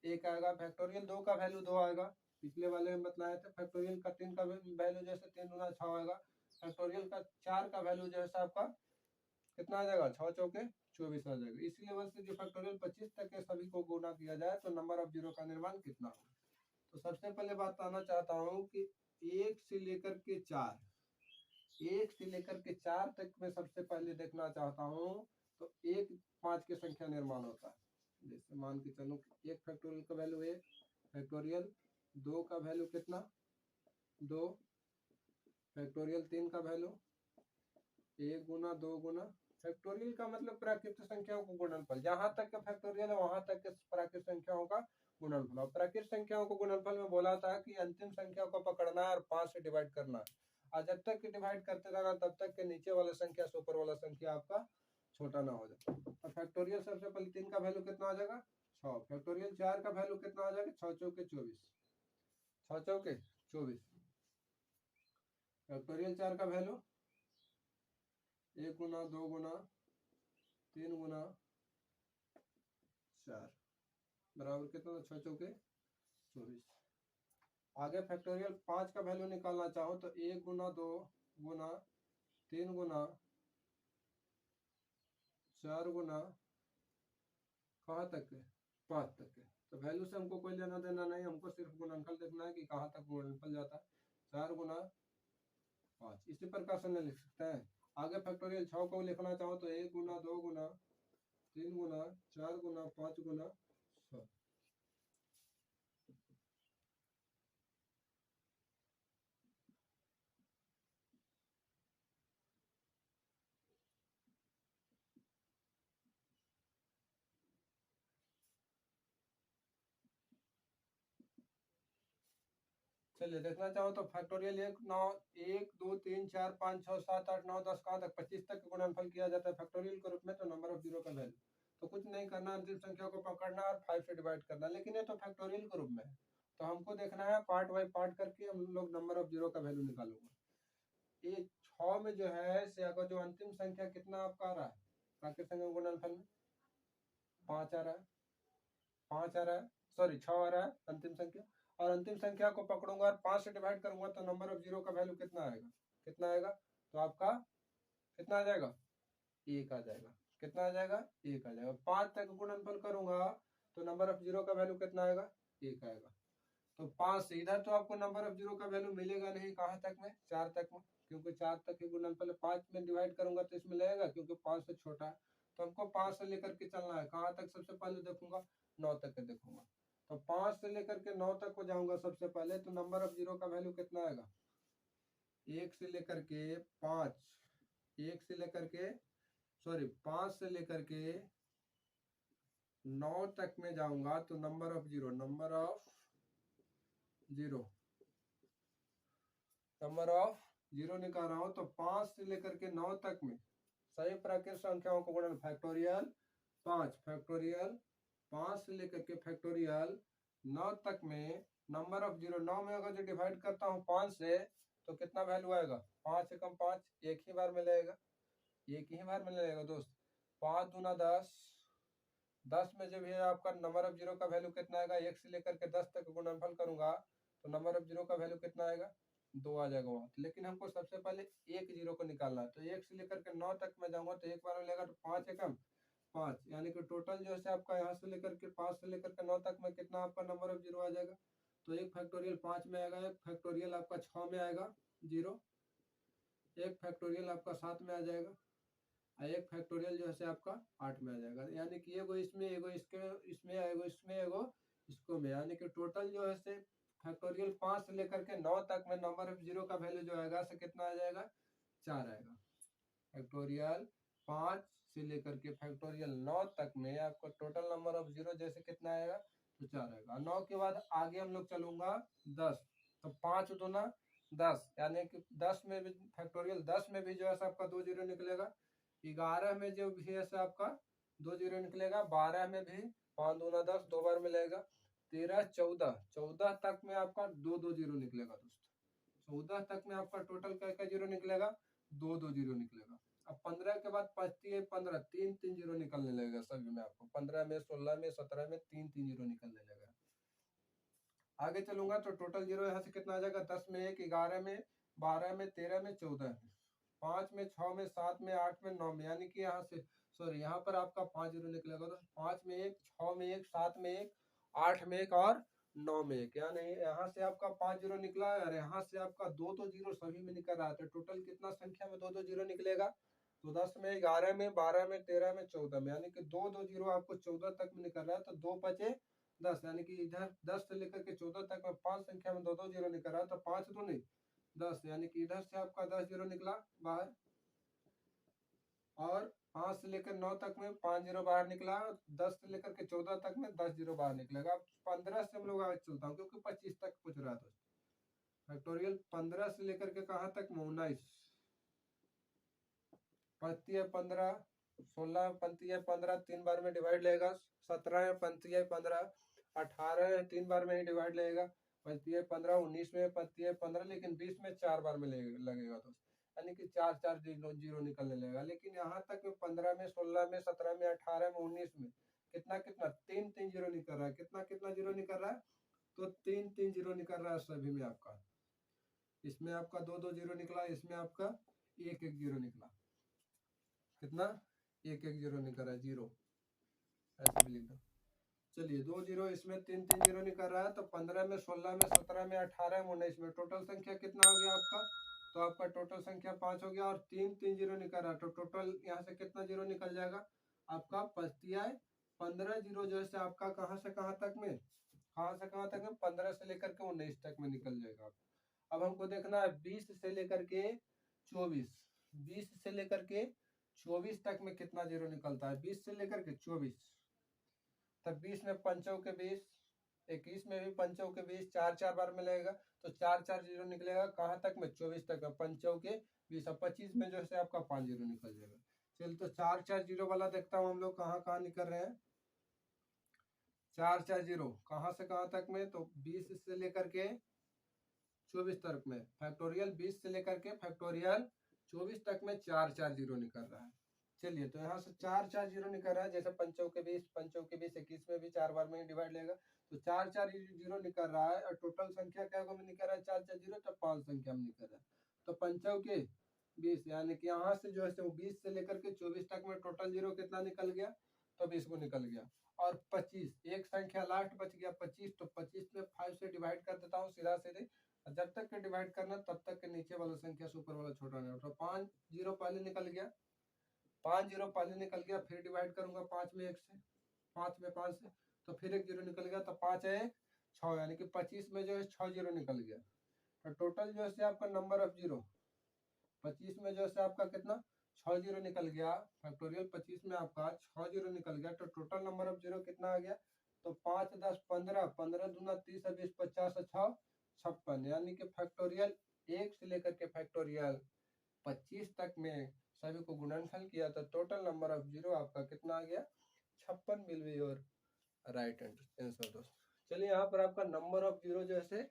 1 आएगा। फैक्टोरियल 2 का वैल्यू 2 आएगा, पिछले वाले में बतलाया था। फैक्टोरियल का 3 का वैल्यू जैसे 3 गुना 6 आएगा। फैक्टोरियल का 4 का वैल्यू जो है आपका कितना आ जाएगा, 6 चौके 24 आ जाएगा। इसी लेवल से जो फैक्टोरियल 25 तक के सभी को गुना किया जाए तो नंबर ऑफ जीरो का निर्माण कितना होगा। तो सबसे पहले बात आना चाहता हूँ कि 1 से लेकर के 4, 1 से लेकर के 4 तक में सबसे पहले देखना चाहता हूँ तो 1 5 की संख्या निर्माण होता है। जैसे मान के चलो 1 फैक्टोरियल का वैल्यू 1 फैक्टोरियल, 2 का वैल्यू कितना 2 फैक्टोरियल, 3 का वैल्यू 1 गुना 2 गुना। फैक्टोरियल का मतलब प्राकृत संख्याओं को गुणनफल, जहां तक का फैक्टोरियल है वहां तक के प्राकृत संख्याओं का गुणनफल। और प्राकृत संख्याओं को गुणनफल में बोला था कि अंतिम संख्या को पकड़ना है और 5 से डिवाइड करना है, और जब तक कि डिवाइड करते रहना तब तक के नीचे वाला संख्या से ऊपर वाला संख्या आपका छोटा ना हो जाए। तो फैक्टोरियल सबसे पहले 3 का वैल्यू कितना आ जाएगा 6, फैक्टोरियल 4 का वैल्यू कितना आ जाएगा 6 चौके 24, 6 चौके 24, फैक्टोरियल 4 का वैल्यू 1 गुना 2 गुना 3 गुना 4 बराबर कितना 6 चौके 24। आगे फैक्टोरियल 5 का वैल्यू निकालना चाहो तो 1 गुना 2 गुना 3 गुना 4 गुना कहाँ तक है 5 तक है। तो वैल्यू से हमको कोई लेना देना नहीं, हमको सिर्फ गुणनफल देखना है कि कहाँ तक गुणनफल जाता है। 4 गुना 5 इसी प्रकार से लिख सकते हैं। आगे फैक्टोरियल 6 को लिखना चाहो तो 1 गुना 2 गुना 3 गुना 4 गुना 5 गुना 6। चलिए देखना चाहो तो फैक्टोरियल 1 9 1 2 3 4 5 6 7 8 9 10 कहाँ तक 25 तक गुणनफल किया जाता है फैक्टोरियल के रूप में। तो नंबर ऑफ जीरो का वैल्यू तो कुछ नहीं करना, अंतिम संख्या को पकड़ना और 5 से डिवाइड करना। लेकिन ये तो फैक्टोरियल के रूप में है तो हमको देखना है पार्ट बाई पार्ट करके हम लोग नंबर ऑफ जीरो का वैल्यू निकालूंगा। ये 6 में जो है से अगर जो अंतिम संख्या कितना आपका आ रहा है प्राकृत संख्या गुणनफल में 5 आ रहा है, 5 आ रहा है, सॉरी 6 आ रहा है अंतिम संख्या, और अंतिम संख्या को पकड़ूंगा और 5 से डिवाइड करूंगा तो नंबर ऑफ जीरो का वैल्यू कितना आएगा, कितना आएगा तो आपका कितना आ जाएगा 1 आ जाएगा। कितना आ जाएगा 1 आ जाएगा। 5 तक गुणनफल करूंगा तो नंबर ऑफ जीरो का वैल्यू कितना आएगा 1 आएगा। तो 5 से इधर तो आपको नंबर ऑफ जीरो का वैल्यू मिलेगा नहीं, कहाँ तक में 4 तक में, क्योंकि 4 तक ही गुणनफल 5 में डिवाइड करूंगा तो इसमें लगेगा क्योंकि 5 से छोटा है। तो हमको 5 से लेकर के चलना है, कहाँ तक सबसे पहले देखूंगा 9 तक के देखूंगा। तो 5 से लेकर के 9 तक को जाऊंगा सबसे पहले तो नंबर ऑफ जीरो का वैल्यू कितना आएगा 1 से लेकर के 5, 1 से लेकर के सॉरी 5 से लेकर के 9 तक में जाऊंगा तो number of zero number of zero निकाल रहा हूं तो 5 से लेकर के 9 तक में सभी प्राकृत संख्याओं को गुणन फैक्टोरियल 5 फैक्टोरियल 5 से लेकर के फैक्टोरियल 9 तक में नंबर ऑफ जीरो 9 में अगर जो डिवाइड करता हूँ 5 से तो कितना वैल्यू आएगा 5 से कम 5 एक ही बार में लगेगा, एक ही बार में लगेगा दोस्त। 5 दूना 10, 10 में जब ये आपका नंबर ऑफ जीरो का वैल्यू कितना आएगा 1 से लेकर के 10 तक गुणनफल करूंगा तो नंबर ऑफ जीरो का वैल्यू कितना आएगा 2 आ जाएगा वहाँ। लेकिन हमको सबसे पहले एक जीरो को निकालना है तो 1 से लेकर के 9 तक में जाऊंगा तो एक बार में लेगा तो 5 एकम 5, यानी कि टोटल जो है आपका यहाँ से लेकर के 5 से लेकर के 9 तक में कितना आपका नंबर ऑफ जीरो आ जाएगा। तो एक फैक्टोरियल 5 में आएगा, एक फैक्टोरियल आपका 6 में आएगा जीरो, एक फैक्टोरियल आपका 7 में आ जाएगा और एक फैक्टोरियल जो है आपका 8 में आ जाएगा। यानी कि एगो इसमें एगो इसमें एगो इसमें एगो इसको में, यानी कि टोटल जो है से फैक्टोरियल 5 से लेकर के 9 तक में नंबर ऑफ जीरो का वैल्यू जो आएगा से कितना आ जाएगा 4 आएगा। फैक्टोरियल 5 से लेकर के फैक्टोरियल 9 तक में आपका टोटल नंबर ऑफ जीरो जैसे कितना आएगा तो 4 आएगा। 9 के बाद आगे हम लोग चलूंगा 10, तो 5 दूना 10, यानी कि 10 में भी फैक्टोरियल 10 में भी जो है आपका 2 जीरो निकलेगा। 11 में जो भी है आपका 2 जीरो निकलेगा। 12 में भी 5 दूना 10 दो बार मिलेगा। 13 14 14 तक में आपका 2 2 जीरो निकलेगा दोस्तों। 14 तक में आपका टोटल क्या जीरो निकलेगा 2 2 जीरो निकलेगा। अब 15 के बाद बचती है 15, 3 3 जीरो निकलने लगेगा सभी में आपको। 15 में 16 में 17 में 3 3 जीरो निकलने लगेगा। आगे चलूंगा तो टोटल जीरो यहाँ से कितना आ जाएगा 10 में 1, 11 में 12 में 13 में 14 में 5 में, 6 में, 7 में, 8 में, 9 में, यानी कि यहाँ से सॉरी यहाँ पर आपका 5 जीरो निकलेगा। तो 5 में 1, 6 में 1, 7 में 1, 8 में 1 और 9 में 1। यानी यहाँ से आपका 5 जीरो निकला और यहाँ से आपका 2 जीरो सभी में निकल रहा था। टोटल कितना संख्या में 2 जीरो निकलेगा? तो 10 में, 11 में, 12 में, 13 में, 14 में, यानी कि 2 जीरो आपको 14 तक में निकल रहा है। तो 2 बचे 10, यानी कि इधर 10 से लेकर के 14 तक में 5 संख्या में 2 जीरो निकल रहा है। तो 5 दूनी 10, यानी कि इधर से आपका 10 जीरो निकला बाहर, और 5 से लेकर 9 तक में 5 जीरो बाहर निकला, 10 से लेकर के 14 तक में 10 जीरो बाहर निकलेगा। अब 15 से हम लोग आगे चलता हूँ क्योंकि 25 तक पूछ रहा था। फैक्टोरियल 15 से लेकर के कहाँ तक? 19। पंक्ति है 15, 16 पंक्ति है 15, 3 बार में डिवाइड लेगा। 17 है पंक्ति है 15, 18 है 3 बार में ही डिवाइड लेगा। पंक्ति है 15, 19 में पंक्ति है 15, लेकिन 20 में 4 बार में लगेगा। तो यानी कि 4 जीरो निकलने लगेगा। लेकिन यहाँ तक में 15 में, 16 में, 17 में, 18 में, 19 में कितना 3 जीरो निकल रहा है। कितना जीरो निकल रहा है? तो 3 जीरो निकल रहा है सभी में आपका। इसमें आपका 2 जीरो निकला, इसमें आपका 1 जीरो निकला। कितना? 1 जीरो निकल रहा है, जीरो ऐसे भी लिख दो। चलिए 2 जीरो, इसमें 3 जीरो निकल रहा है। तो 15 में, 16 में, 17 में, 18 में, 19 में टोटल संख्या कितना हो गया आपका? तो आपका टोटल संख्या 5 हो गया, और 3 जीरो निकल रहा है। तो टोटल यहाँ से कितना जीरो निकल जाएगा आपका? 15 जीरो जो है आपका कहाँ से कहाँ तक में? 15 से लेकर के 19 तक में निकल जाएगा। अब हमको देखना है 20 से लेकर के 24, 20 से लेकर के 24 तक में कितना जीरो निकलता है? 20 से लेकर के 24, तब 20 में पंचों के 20, 21 में भी पंचों के 20, 4 बार में लगेगा। तो 4 जीरो निकलेगा कहाँ तक में? 24 तक में, पंचों के 20। 25 में जो है आपका 5 जीरो निकल जाएगा। चलिए तो 4 जीरो वाला देखता हूँ हम लोग कहाँ निकल रहे हैं। 4 जीरो कहाँ से कहाँ तक में? तो 20 से लेकर के 24 तक में, फैक्टोरियल 20 से लेकर के फैक्टोरियल 24 तक में 4 जीरो निकल रहा है। चलिए तो यहाँ से 4 जीरो निकल रहा है। जैसे पंचों के 20, 21 में भी 4 बार में ही डिवाइड लेगा। तो 4 जीरो निकल रहा है, और टोटल संख्या क्या में निकल रहा है? 4 जीरो, तो 5 संख्या में निकल रहा है। तो पंचों के 20, यानी कि यहाँ से जो है 20 से लेकर के 24 तक में टोटल जीरो कितना निकल गया? तो 20 को निकल गया। और 25, एक संख्या लास्ट बच गया 25, तो 25 में 5 से डिवाइड कर देता हूँ सीधा सीधे। जब तक के डिवाइड करना तब तक के नीचे वाला संख्या से ऊपर वाला छोटा नहीं। तो 5 जीरो पहले निकल गया, 5 जीरो पहले निकल गया, फिर डिवाइड करूंगा 5 में 1 से, 5 में 5 से, तो फिर 1 जीरो निकल गया। तो 5 है 6, यानी कि 25 में जो है 6 जीरो निकल गया। तो टोटल जो है आपका नंबर ऑफ जीरो 25 में जो है आपका कितना? 6 जीरो निकल गया। फैक्टोरियल 25 में आपका 6 जीरो निकल गया। तो टोटल नंबर ऑफ जीरो कितना आ गया? तो 5 10 15, 15 दूना 30, 20 50, 6 56, यानी कि फैक्टोरियल 1 से लेकर के फैक्टोरियल 25 तक में सभी को गुणनफल किया तो टोटल नंबर ऑफ जीरो आपका कितना आ गया? 56 will be your right answer दोस्त। चलिए यहाँ पर आपका नंबर ऑफ जीरो जो है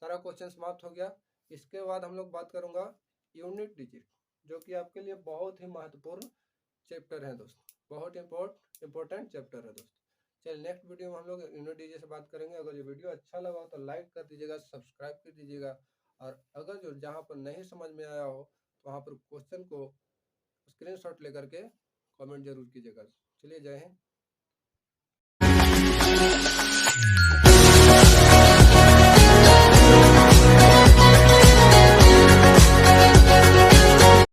सारा क्वेश्चन समाप्त हो गया। इसके बाद हम लोग बात करूंगा यूनिट डिजिट, जो कि आपके लिए बहुत ही महत्वपूर्ण चैप्टर है दोस्त, बहुत इंपॉर्टेंट चैप्टर है दोस्त। चलिए नेक्स्ट वीडियो में हम लोग यूनिट डिजिट से बात करेंगे। अगर ये वीडियो अच्छा लगा हो तो लाइक कर दीजिएगा, सब्सक्राइब कर दीजिएगा, और अगर जो जहाँ पर नहीं समझ में आया हो तो वहाँ पर क्वेश्चन को स्क्रीनशॉट लेकर के कमेंट जरूर कीजिएगा। चलिए जय हिंद।